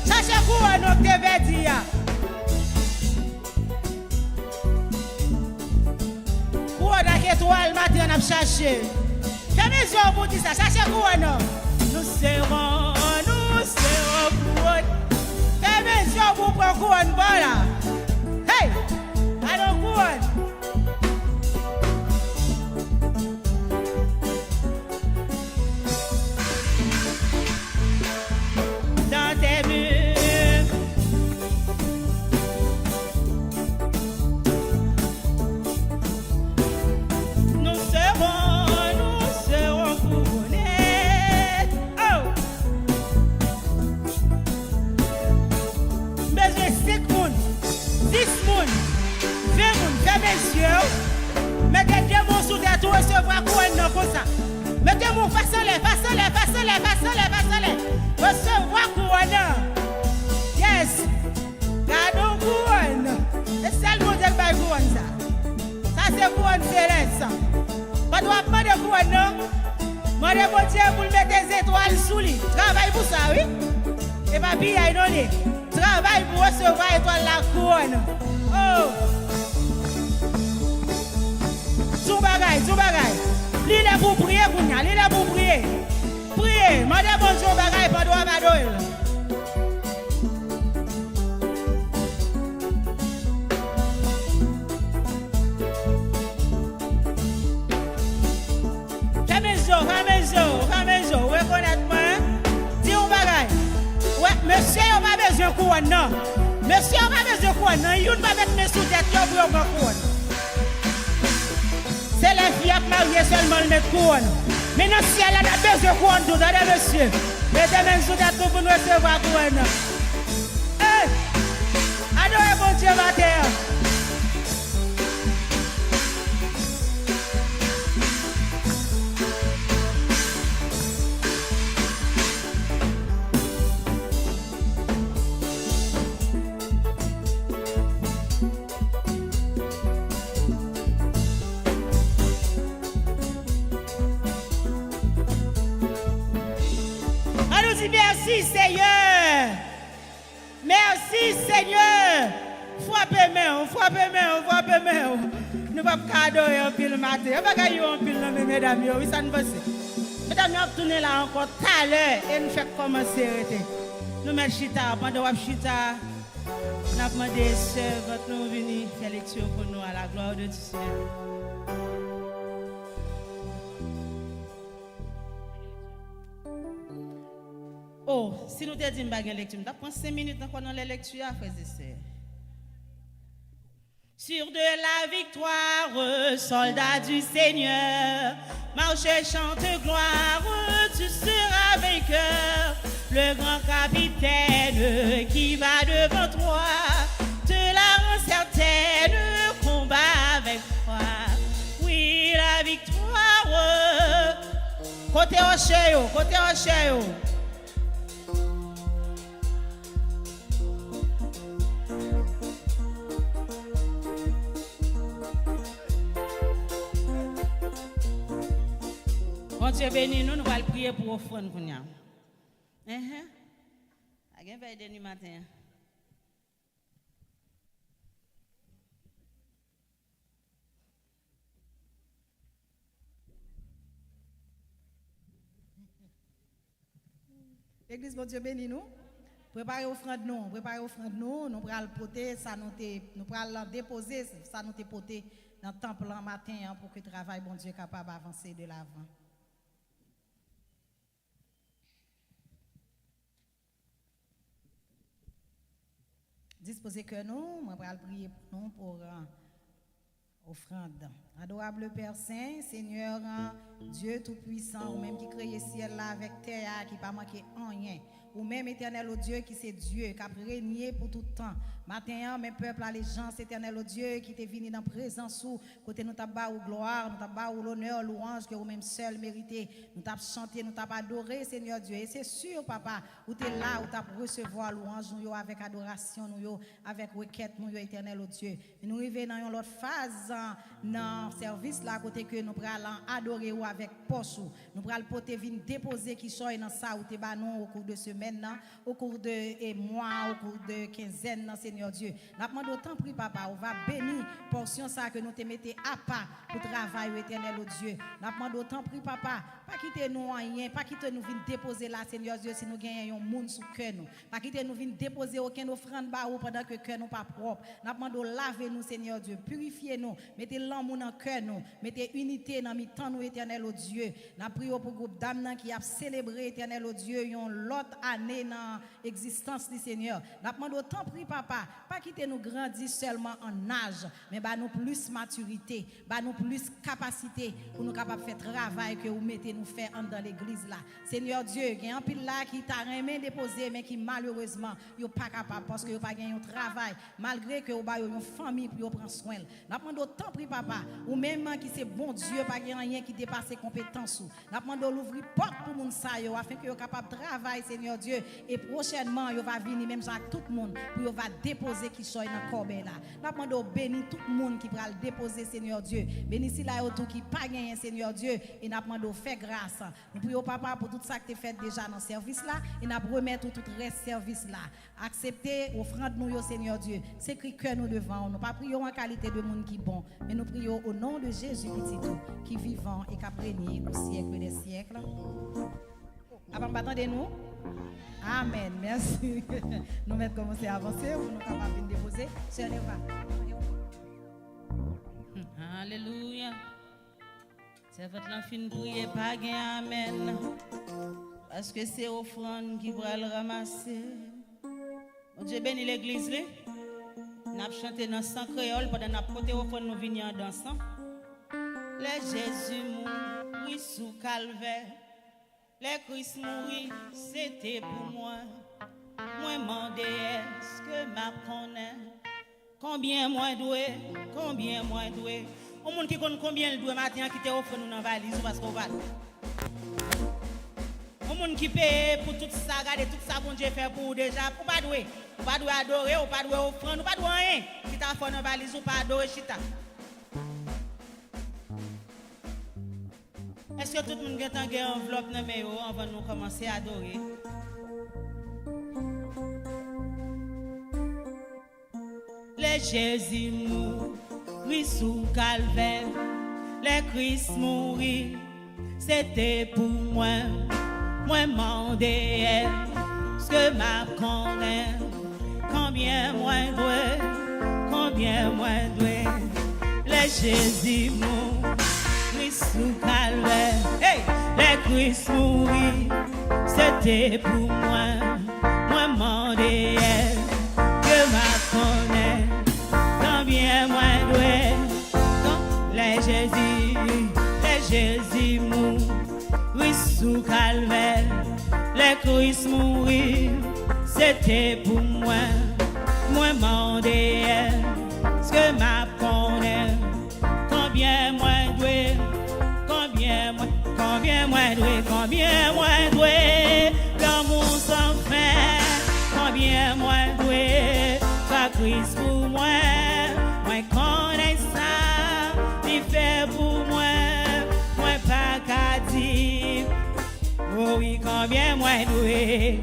Cherchez couronne, on te dit. Couronne avec étoile, matin, on a cherché. Fais mes yeux pour dire ça, cherchez couronne. Nous serons couronne. Fais mes yeux pour prendre couronne, voilà. Hey! Allons couronne. Dans tes murs. Nous serons couronnés. Oh! Besoin 5 moun, 10 moun, 20 moun, fermez les yeux. Mettez 2 mots sous tête pour recevoir couronne comme ça. Mettez mon façon-les. Recevoir couronne. Yes. Gardons couronne. Et c'est le modèle de couronne ça. Ça c'est couronne céleste. Pas de demander couronne non. Demandez mon Dieu pour mettre des étoiles sous lui. Travaille pour ça, oui. Et pas bien non lui. Travaille pour recevoir étoile la couronne. Oh. Tout bagaille. L'île est pour prier, Priez. Mandez bon Dieu bagaille pendant ma doyle. Ramène-yo. Reconnaître-moi. Dis un bagaille. Ouais, monsieur, on va besoin de couronne, non. Monsieur, on va besoin de couronne, non. Il va mettre mes sous-têtes pour prendre couronne. C'est les filles qui mariées seulement le mettre couronne. Mais non, si elle a besoin de couronne, tout allez, monsieur. Mettez mes sous-têtes pour nous recevoir couronne. Hey! Adorez mon Dieu, ma terre. Merci Seigneur. Merci Seigneur. Frappez-moi. Nous ne pouvons pas adorer un pile matin. On va gagner un pile, mesdames. Oui, ça nous passe. Mesdames, nous allons tourner là encore tout à l'heure et nous faisons commencer. Nous mettons chita. Pendant que chita, nous avons demandé sœurs, quand nous venons faire lecture pour nous à la gloire de Dieu. Oh, si nous te disons que nous avons lecture, nous avons 5 minutes dans la lecture, frères et sœurs. Sur de la victoire, soldats du Seigneur, marche et chante gloire, tu seras vainqueur. Le grand capitaine qui va devant toi te la rend certaine, combat avec foi. Oui, la victoire. Côté Ochéo. Bon Dieu béni, nous allons prier pour offrande pour nous. Again, veille de nuit matin. L'église, bon Dieu béni nous. Préparez offrande nous, nous pourrons le poter, ça nous pourrons déposer, ça nous poter dans le temple en matin hein, pour que le travail, bon Dieu, capable d'avancer de l'avant. Disposez que nous, on va prier pour nous pour offrande. Adorable Père Saint, Seigneur, Dieu Tout-Puissant, ou même qui crée le ciel là avec terre, qui pas manqué rien. Ou même éternel au Dieu qui c'est Dieu, qui a régné pour tout temps. Matin, mes peuples, allégeance, éternel au Dieu, qui t'est venu dans la présence, côté nous t'abba ou gloire, nous t'abba ou l'honneur, louange, que vous-même seul méritez. Nous t'avons chanté, nous t'avons adoré, Seigneur Dieu. Et c'est sûr, papa, où tu es là, où tu as recevoir louange, nous avec adoration, nous avec requête, nous éternel au Dieu. Et nous arrivons dans une autre phase, dans le service là, côté que nous allons adorer ou avec poche. Nous allons porter venir déposer qui soit dans ça, où tu es au cours de semaine, au cours de mois, au cours de quinzaine, Seigneur Dieu. Nous demandons autant pris, papa, on va bénir portion ça que nous te mettons à part pour travail éternel au Dieu. Nous demandons autant pris, papa, pas quitter nous rien, pas quitter nous venir déposer là, Seigneur Dieu, si nous gagnons un monde sous cœur nous. Pas quitter nous venir déposer aucune offrande bas pendant que cœur nous pas propre. Nous demandons laver nous, Seigneur Dieu, purifier nous, mettez l'amour dans cœur nous, mettez unité dans mi-temps nous éternel au Dieu. Nous prions pour groupe d'âmes qui a célébré éternel au Dieu une l'autre année dans l'existence du Seigneur. Nous demandons autant pris, papa, pas quitter nous grandir seulement en âge, mais bah nous plus maturité, bah nous plus capacité pour nous capables de faire travail que vous mettez nous faire dans l'église là. Seigneur Dieu, il y a un pile là qui t'a rien déposé mais qui malheureusement n'est pas capable parce que vous pas gagné un travail malgré que vous avez une famille pour prendre soin. Nous demandons autant pris, papa, ou même qui c'est bon Dieu pas rien qui dépasse ses compétences. Nous demandons l'ouvrir porte pour moun sa yo afin que vous capable de travailler, Seigneur Dieu, et prochainement vous va venir même avec tout le monde pour vous va déposer qui soit dans corbe là. Nous demandons bénir tout le monde qui va le déposer, Seigneur Dieu. Bénissez là autour qui pas gagné, Seigneur Dieu, et nous demandons faire grâce. Nous prions papa pour tout ça que tu fait déjà dans le service là et nous remettre tout le reste service là. Acceptez offrande nous Seigneur Dieu. C'est écrit que nous devant. Nous pas prions en qualité de monde qui bon, mais nous prions au nom de Jésus qui vivant et qui a régné au siècle des siècles. Attendez-nous. Amen. Merci. Nous allons commencer à avancer pour nous capables de déposer. Sœur Eva. Alléluia. C'est votre fin prier, pas gain, amen. Parce que c'est offrande qui va le ramasser. Mon Dieu bénit l'église. Nous avons chanté dans le sang créole pendant que nous avons porté offrande, nous venions en dansant. Le Jésus mourit sous calvaire. Le Christ mourit, c'était pour moi. Moi demandé est-ce que m'a connaît. Combien moins doué, combien moins doué. Au monde qui connaît combien le doué matin qui te offre nous dans la valise parce qu'on va. Au monde qui paye pour tout ça, regardez tout ça bon Dieu fait pour vous déjà. Pour pas doué, ou pas doué adorer, ou pas doué offrande, ou pas doué rien. Qui t'a fait dans la valise ou pas adorer chita. Est-ce que tout le monde a une enveloppe dans mes avant de nous commencer à adorer? Le Jésus mourit sous calvaire, le Christ mourit, c'était pour moi. Moi demandé ce que m'a connaît, combien moins doué, combien moins doué. Le Jésus mourit sous calvaire, hey, le Christ mourit, c'était pour moi. Moi demandé que m'a connaît. Combien moins doué, le Jésus mourit sous calvaire, le Christ mourit, c'était pour moi. Moi demandé ce que m'a connaît. Combien moins doué, combien moins doué, combien moins doué, dans mon sang fin, combien moins doué, pas Christ pour moi. Moi connais ça, il fait pour moi, moi pas qu'à dire. Oh oui, combien moins doué.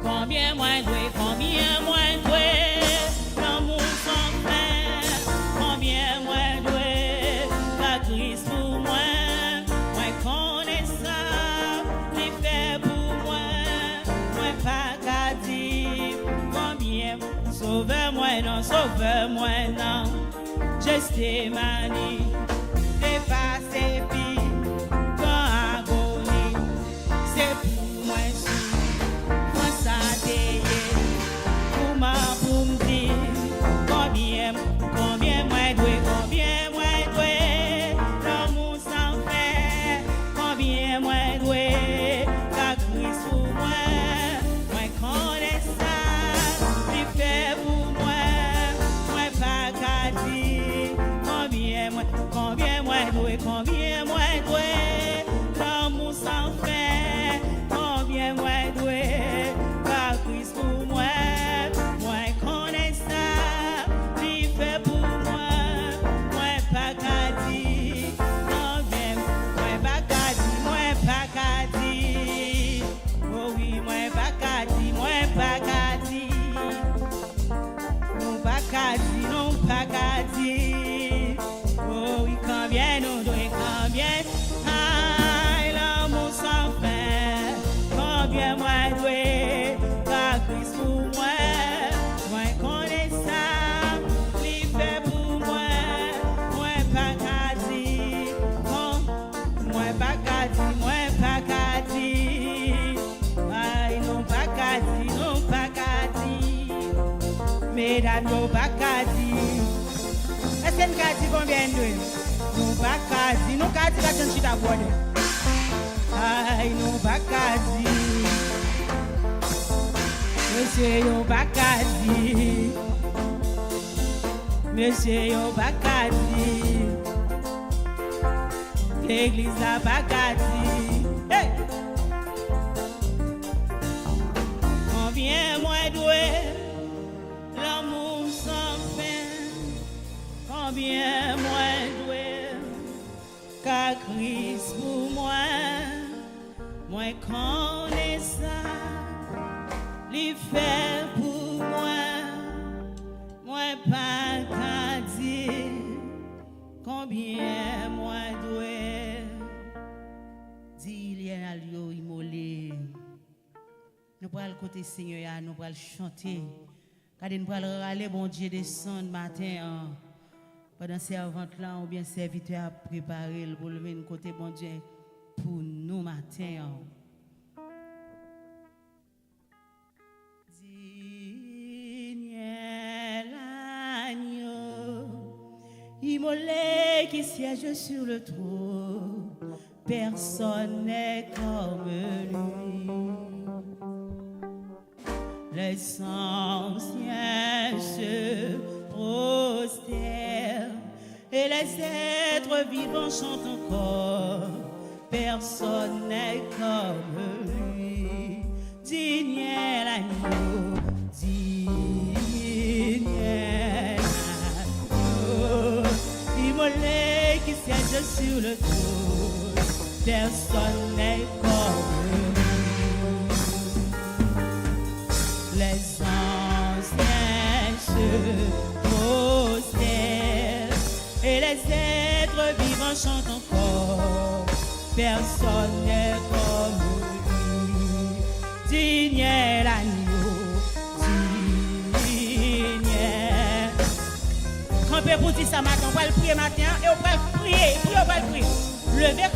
Combien moins doué, combien moins doué, l'amour sans fin. Combien moins doué, la Christ pour moi. Moi connais ça, il fait pour moi. Moi pas qu'à dire, combien. Sauve-moi non, juste manie, dépassé puis quand agonie, c'est pour moi si, moi ça t'ayé, pour me dire, combien moi doué, l'amour sans fait, combien moi doué, la Christ pour moi, moi connais ça, il fait pour moi, moi pas qu'à dire, combien moi doué, l'amour sans fin, combien moi doué, la Christ pour moi, moi connais ça, il fait pour moi, moi pas qu'à dire, combien, moi pas qu'à dire, oh oui, moi pas qu'à dire, non pas qu'à dire, oh oui, combien nous doit, combien, aïe, l'amour sans fin, combien moi doit, la Christ pour moi, moi connais ça, il fait pour moi pas qu'à dire, moi pas qu'à dire, aïe, non pas qu'à dire, mesdames, non pas qu'à dire. Est-ce que nous avons dit combien de nous n'avons pas qu'à dire, nous avons dit que nous chita boire. Aïe, nous pas qu'à dire. Monsieur, nous pas qu'à dire. Monsieur, nous pas qu'à dire. L'église n'a pas qu'à dire. Hey! Combien moi doué, l'amour sans fin. Combien moi doué, car Christ pour moi, moi connais ça, il fait pour moi pas qu'à dire, combien moi doué, dit il y a lieu immolé, nous pourrons le côté Seigneur, nous pourrons chanter, car nous pourrons aller bon Dieu descendre matin. Pendant servante là, ou bien serviteur a préparé pour lever une côté bon Dieu pour nous matin. Digne l'agneau, immolé qui siège sur le trône, personne n'est comme lui. Les anciens se prosternent et les êtres vivants chantent encore. Personne n'est comme lui. Digne l'agneau, digne l'agneau, immolé qui siège sur le trône. Personne n'est comme lui. Les anciens se prosternent et les êtres vivants chantent encore. Personne n'est comme lui. Digne l'agneau, digne. Campez pour dire ça matin, on va le prier matin et on va le prier, on va le prier. Levez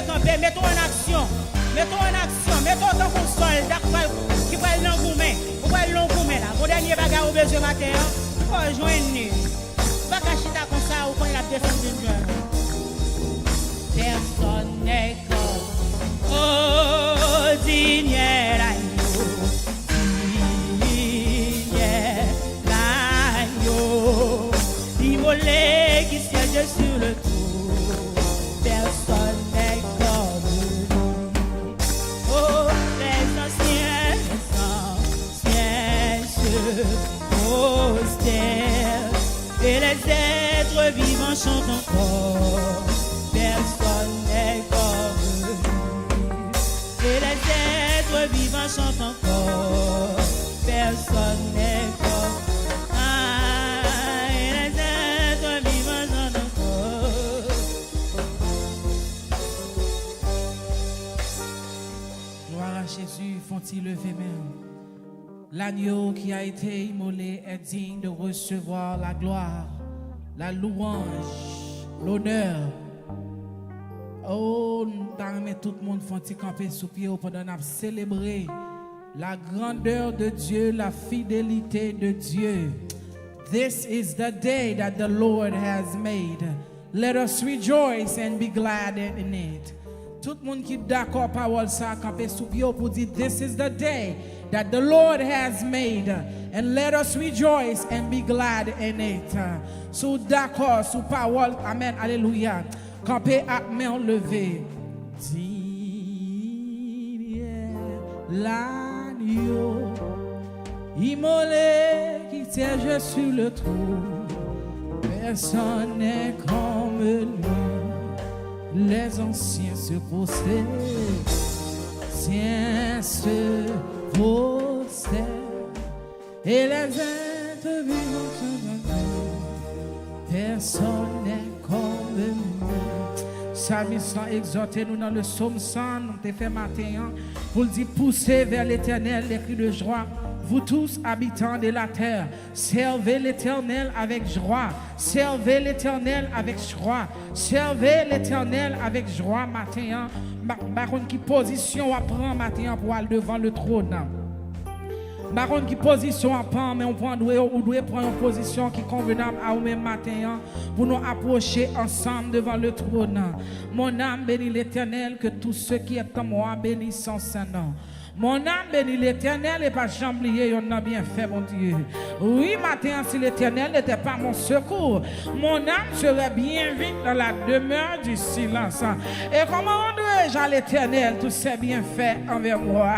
camper, mettons en action. Mettons en action, mettons autant qu'on soldat qui va l'engouement. On va l'engouement là. Mon dernier bagarre au besoin matin, on va joindre. Pas cacher ta comme ça ou quand il a descendu d'une jeune. Personne n'est comme. Oh, digne l'agneau. Digne l'agneau. Immolé qui siège sur le trône. Personne n'est comme lui. Oh, les anciens se prosternent et les êtres vivants chantent encore. Personne n'est comme lui. Et les êtres vivants chantent encore. sentis lever main. L'agneau qui a été immolé est digne de recevoir la gloire, la louange, l'honneur. Oh, nous tout le monde fait camper sous pied pendant qu'on a célébré la grandeur de Dieu, la fidélité de Dieu. This is the day that the Lord has made. Let us rejoice and be glad in it. Tout le monde qui d'accord parole ça camper sous pied pour dire this is the day that the Lord has made, and let us rejoice and be glad in it. Sous d'accord sous parole, amen, alléluia. Camper à main levée. Digne l'agneau immolé qui siège sur le trône. Personne n'est comme lui. Les anciens se prosternent, se prosternent, et les êtres vivants se rendent. Personne n'est comme lui. Psalmiste exhorté nous dans le psaume 100, nous t'ai fait matin pour dire poussez vers l'Éternel les cris de joie. Vous tous habitants de la terre, servez l'Éternel avec joie. Servez l'Éternel avec joie. Servez l'Éternel avec joie matin. Baron qui position à prendre matin pour aller devant le trône. Baron qui position à prendre, mais on doit prendre une position qui est convenable à nous-mêmes matin pour nous approcher ensemble devant le trône. Mon âme bénit l'Éternel, que tous ceux qui est en moi bénissent son Saint-Nom. Mon âme bénit l'Éternel et pas jamais oublier, on a bien fait, mon Dieu. Oui, matin, si l'Éternel n'était pas mon secours, mon âme serait bien vite dans la demeure du silence. Et comment rendrai-je à l'Éternel tous ses bienfaits envers moi?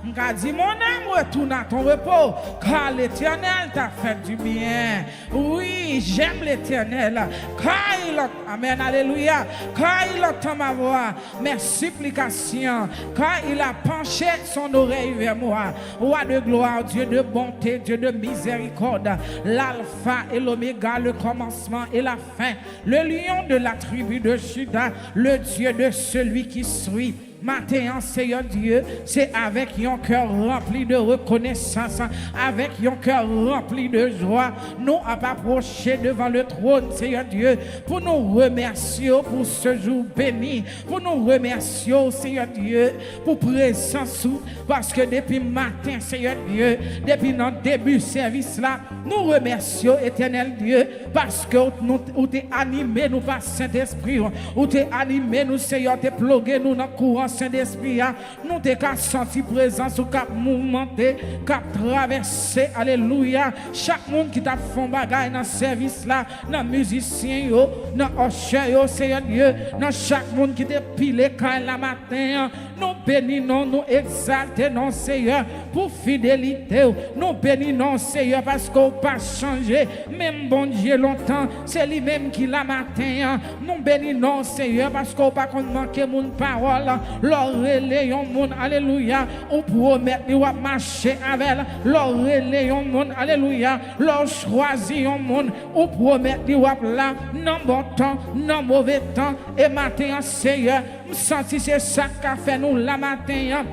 M'a dit, mon âme, retourne à ton repos, car l'Éternel t'a fait du bien. Oui, j'aime l'Éternel, car il entend, amen, alléluia, car il entend ma voix, mes supplications, car il a penché son oreille vers moi. Roi de gloire, Dieu de bonté, Dieu de miséricorde, l'alpha et l'oméga, le commencement et la fin, le lion de la tribu de Juda, le Dieu de celui qui suit. Matin, Seigneur Dieu, c'est avec un cœur rempli de reconnaissance, avec un cœur rempli de joie, nous approcher devant le trône, Seigneur Dieu, pour nous remercier pour ce jour béni, pour nous remercier, Seigneur Dieu, pour présence, parce que depuis matin, Seigneur Dieu, depuis notre début service là, nous remercions, éternel Dieu, parce que nous t'es animé, nous par Saint-Esprit, ou t'es animé, nous, Seigneur, t'es plugué, nous dans le courant Saint-Esprit, nous t'es qu'à sentir présence ou qu'à mouvementer, qu'à traverser, alléluia. Chaque monde qui t'a fait bagaille dans le service là, dans musicien, dans usher, Seigneur Dieu, dans chaque monde qui t'a pilé quand la matin, nous bénissons, nous exaltons, Seigneur, pour fidélité. Nous bénissons, Seigneur, parce qu'on n'a pas changé, même bon Dieu longtemps, c'est lui-même qui l'a matin. Nous bénissons, Seigneur, parce qu'on n'a pas manqué mon parole. Leur relayons mon alléluia, ou promettre de marcher avec leur relayons mon alléluia, leur choisir mon, ou promettre de là, non bon temps, non mauvais temps, et matin, Seigneur, me senti c'est ça qu'a fait nous la matin.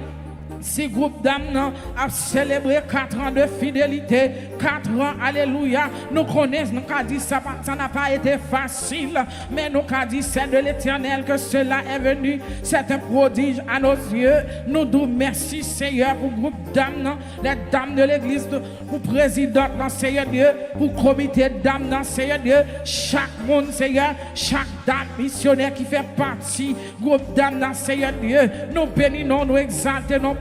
Si groupe d'âmes a célébré 4 ans de fidélité, 4 ans, alléluia, nous connaissons, nous avons dit ça n'a pas été facile, mais nous avons dit c'est de l'Éternel que cela est venu, c'est un prodige à nos yeux. Nous disons merci Seigneur pour le groupe d'âmes, les dames de l'église, pour le président dans Seigneur Dieu, pour le comité d'âmes dans Seigneur Dieu, chaque monde Seigneur, chaque dame missionnaire qui fait partie du groupe d'âmes dans Seigneur Dieu, nous bénissons, nous exaltons,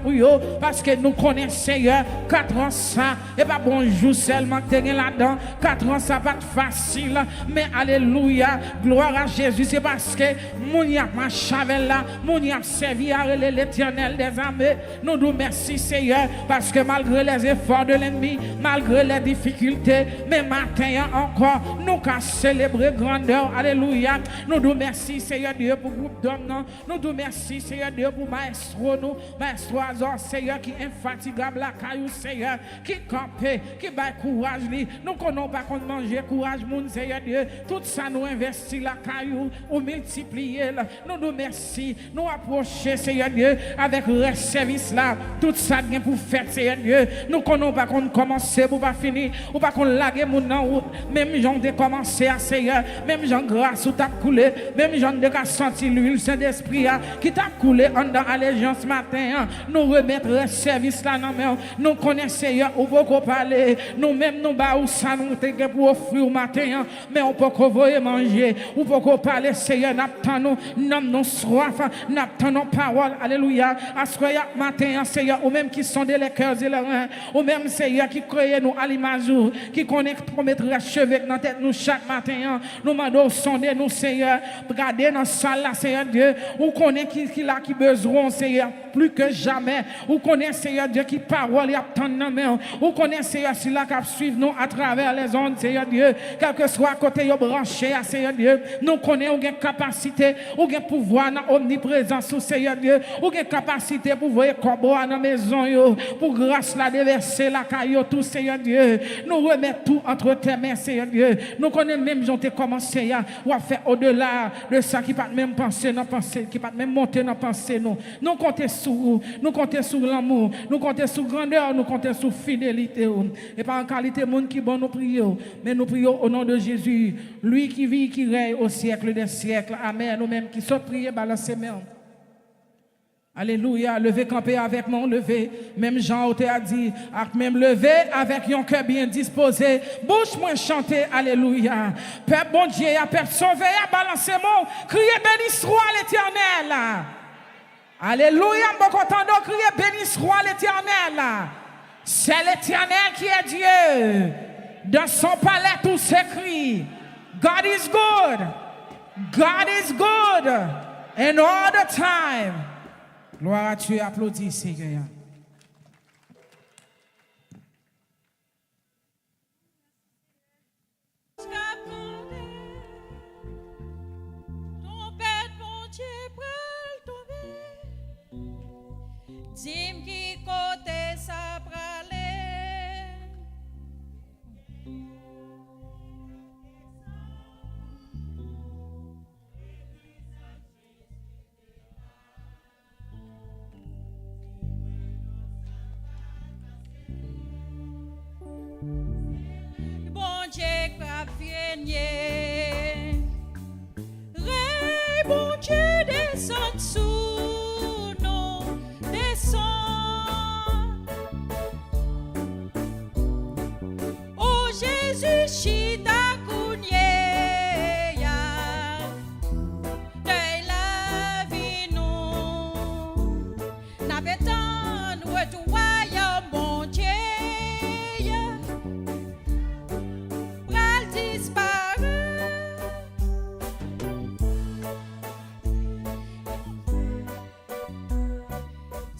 parce que nous connaissons Seigneur 4 ans ça et pas bonjour seulement que tu es là-dedans 4 ans ça pas facile mais alléluia gloire à Jésus c'est parce que mon y a marché avec là mon y a servi à l'Éternel des armées nous nous merci Seigneur parce que malgré les efforts de l'ennemi malgré les difficultés mais matin encore nous qu'à célébrer grandeur alléluia nous nous merci Seigneur Dieu pour le groupe d'hommes nous nous merci Seigneur Dieu pour maestro nous maestro Trésor, Seigneur, qui est infatigable, la caillou, Seigneur, qui campé, qui bat courage, nous connaissons pas qu'on manger courage, mon Seigneur Dieu. Tout ça nous investit la caillou, ou multiplier, nous merci, nous approcher, Seigneur Dieu, avec le service là, tout ça vient pour faire, Seigneur Dieu. Nous connaissons pas qu'on commence pour pas finir, ou pas qu'on lague mon nom, même gens de commencer à Seigneur, même gens grâce ou t'a coulé, même gens de senti l'huile Saint-Esprit qui t'a coulé en dans allégeance matin, nous remettre le service là, non, nous connaissons, Seigneur, ou beaucoup parler, nous-mêmes nous bas ou ça nous t'es pour offrir au matin, mais on peut qu'on voyer manger, ou peut parler, Seigneur, n'attendons nous soif, n'attendons parole, alléluia, à ce matin, Seigneur, ou même qui sondent les cœurs et les reins, ou même, Seigneur, qui crée nous à l'image, qui connecte pour mettre les cheveux dans tête nous chaque matin, nous demandons sonder nous, Seigneur, regarder dans salle là, Seigneur Dieu, ou connaît qui là qui besoin, Seigneur, plus que jamais, ou connaît, Seigneur Dieu, qui parole et attend dans main, ou connaît, Seigneur, si là qui suivre nous à travers les ondes, Seigneur Dieu, quel que soit côté yo branché, Seigneur Dieu, nous connaissons ou gain capacité, ou gain pouvoir dans omniprésence, Seigneur Dieu, ou gain capacité pour voir corbeau dans la maison yo, pour grâce la déverser la caillou tout, Seigneur Dieu, nous remettons tout entre tes mains, Seigneur Dieu, nous connaissons même j'ont commencé ou à faire au-delà de ça qui pas même penser dans pensée, qui pas même monter dans pensée nous comptons sur vous, nous comptons sur l'amour, nous comptons sur grandeur, nous comptons sur fidélité et pas en qualité monde qui bon nous prions, mais nous prions au nom de Jésus, lui qui vit qui règne au siècle des siècles. Amen. Nous-mêmes qui sommes priés balancer main. Alléluia, levez camper avec mon levé. Même Jean a dit, même levé avec un cœur bien disposé. Bouche moi chanter, alléluia. Père bon Dieu, Père sauvé, balancer mon. Criez béni soit l'Éternel. Alléluia, bon content de crier béni soit l'Éternel. C'est l'Éternel qui est Dieu. Dans son palais tout s'écrit. God is good. God is good. And all the time. Gloire à Dieu, applaudis, Seigneur. Ton père, mon Dieu, pral tomber. Dis-moi qui côté ça pralé. Bon Dieu, grave viennier. Ré, bon Dieu, descend sous nous, descend. Oh Jésus, chita kounye ya. De la vie nous. N'abetan, retour mon Dieu.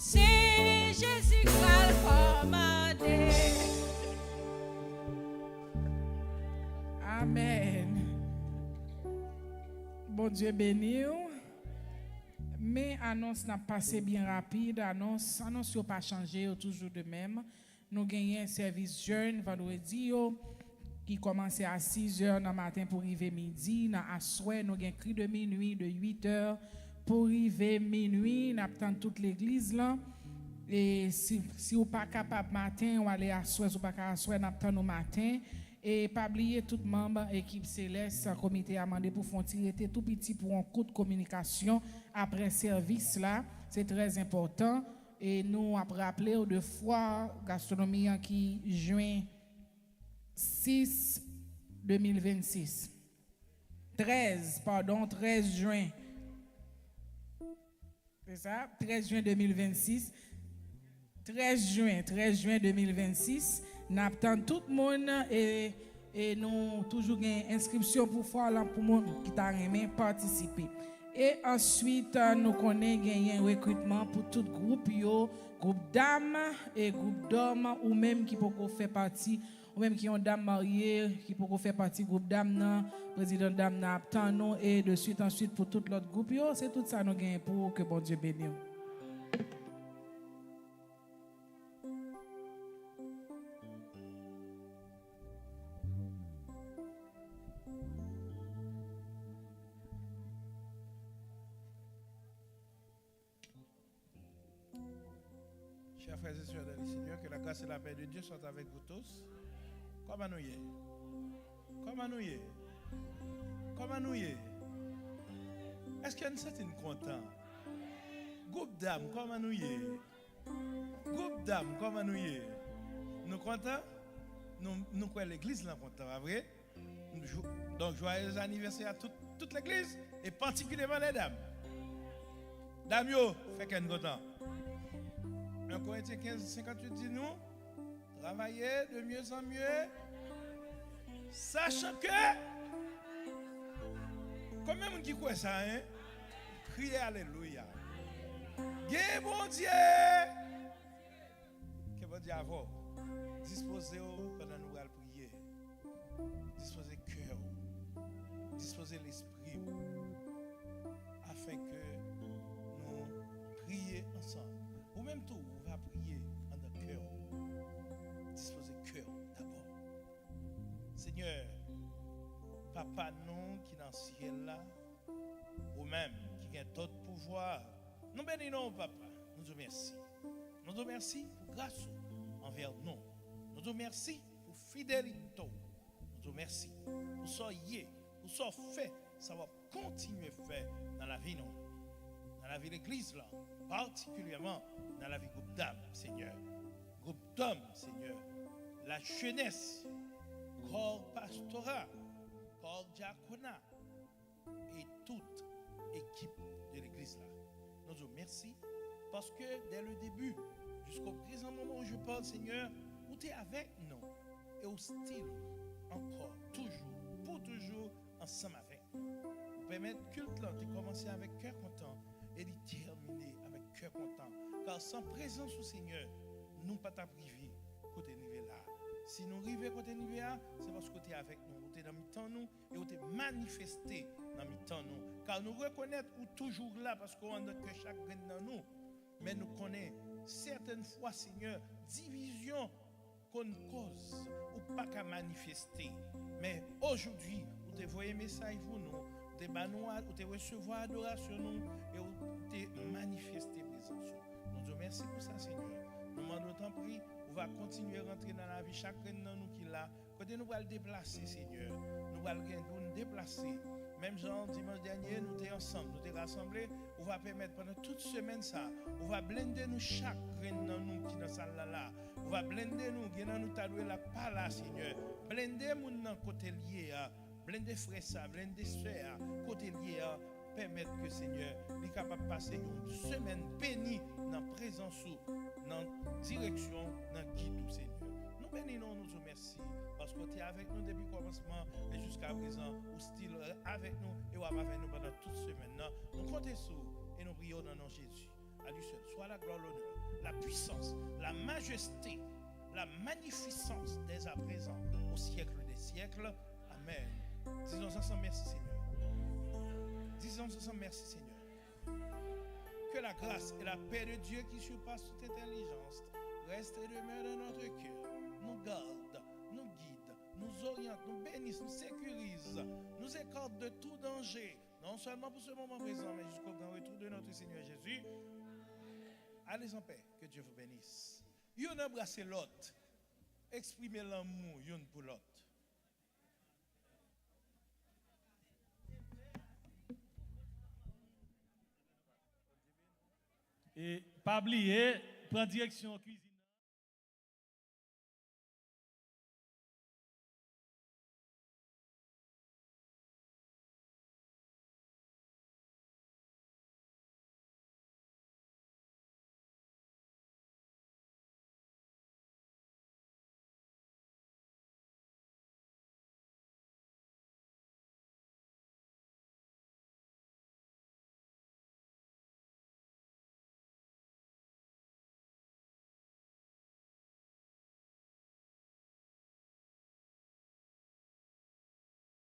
C'est Jésus qui va commander. Amen. Bon Dieu béni. Mais annonce n'a passé bien rapide. Annonce n'a pas changé, toujours de même. Nous gagnons un service jeune vendredi qui commence à 6h dans matin pour arriver midi. Dans à soir, nous gagnons cri de minuit de 8h pour arriver minuit. Nous attendons toute l'église là. Et si vous n'êtes pas capable matin, ou aller à soir, ou pas à soir, nous attendons matin. Et pas oublier tout membre équipe céleste, comité amendé pour faire tirer tout petit pour un coup de communication après service là, c'est très important. Et nous après rappelé deux fois gastronomie qui juin 6 2026. 13 juin. C'est ça, 13 juin 2026. 13 juin 2026. Nous attendons tout le monde et nous toujours une inscription pour faire là pour monde qui t'a aimé participer. Et ensuite nous connaissons gagner un recrutement pour tout groupe dames et groupe d'hommes ou même qui peut faire partie ou même qui ont dame mariée qui peut faire partie groupe dames président dame attend et de suite ensuite pour tout l'autre groupe c'est tout ça nous gagnons pour que bon Dieu bénisse. Chers frères et sœurs dans le Seigneur, que la grâce et la paix de Dieu soient avec vous tous. Comment nous y est? Comment nous y est? Comment nous y est? Est-ce qu'il y a une certaine content? Groupe d'âmes, comment nous y est? Groupe d'âmes, comment nous y est? Nous contents? Nous croyons l'église là content, pas vrai? Donc joyeux anniversaire à toute l'église et particulièrement les dames. Dames, yo, fait qu'elle est content. 1 Corinthiens 15, 58 dit nous, travaillez de mieux en mieux, sachant que, combien de gens qui croient ça, hein? Criez alléluia. Que bon Dieu, que bon Dieu avant, disposez-vous pendant nous allons prier, disposez le cœur, disposez l'esprit, afin que nous prions ensemble. Ou même tout, on va prier en notre cœur. Disposez le cœur d'abord. Seigneur, Papa, nous qui dans le ciel là, ou même qui a d'autres pouvoirs, nous bénissons, Papa. Nous te remercions. Nous te remercions pour grâce envers nous. Nous te remercions pour fidélité. Nous te remercions pour ce qui pour ce fait, ça va continuer à faire dans la vie, nous. Dans la vie de l'église, là, particulièrement dans la vie groupe d'âmes, Seigneur. Groupe d'hommes, Seigneur. La jeunesse, corps pastoral, corps diaconat et toute équipe de l'église, là. Nous vous remercions parce que dès le début, jusqu'au présent moment où je parle, Seigneur, vous êtes avec nous et au style encore, toujours, pour toujours, ensemble avec nous. Vous permettez que le culte de commencer avec cœur content et de terminer avec cœur content. Car sans présence du Seigneur, nous ne pouvons pas priver côté niveau là. Si nous arrivons côté niveau là, c'est parce que tu es avec nous, tu es dans le temps nous et tu es manifesté dans le temps nous. Car nous reconnaissons ou toujours là parce qu'on a que chaque grain dans nous. Mais nous connaissons certaines fois, Seigneur, division qu'on cause ou pas qu'à manifester. Mais aujourd'hui, vous te voyez message pour nous, vous te recevoir adoration nous et vous te manifester présence. Nous te remercions pour ça, Seigneur. Nous demandons tant pris, on va continuer à rentrer dans la vie chacun de nous qui est là. Quand nous allons le déplacer, Seigneur, nous allons nous déplacer. Même genre, dimanche dernier, nous étions ensemble, nous étions rassemblés. On va permettre pendant toute semaine ça. On va blender nous chaque grain dans nous qui dans la salle là. On va blender nous, qui dans nous talouer la pas là, Seigneur. Blender nous dans côté lié, blender frère ça, blender soeur, côté lié, permettre que Seigneur, est capable de passer une semaine bénie dans la présence, dans la direction, dans le guide du Seigneur. Nous bénissons, nous vous remercions. Parce que tu es avec nous depuis le commencement et jusqu'à présent, ou style avec nous et ou avec nous pendant toute semaine. Nous comptons sur et nous prions dans le nom de Jésus. À lui seul, soit la gloire, l'honneur, la puissance, la majesté, la magnificence dès à présent, au siècle des siècles. Amen. Disons ensemble merci Seigneur. Disons ensemble merci Seigneur. Que la grâce et la paix de Dieu qui surpasse toute intelligence reste et demeure dans notre cœur, nous garde, nous guide, nous oriente, nous bénisse, nous sécurise, nous écarte de tout danger, non seulement pour ce moment présent, mais jusqu'au grand retour de notre Seigneur Jésus. Allez en paix, que Dieu vous bénisse. Y'en embrassez l'autre, exprimez l'amour y'en pour l'autre. Et pas oublier, prendre direction cuisine.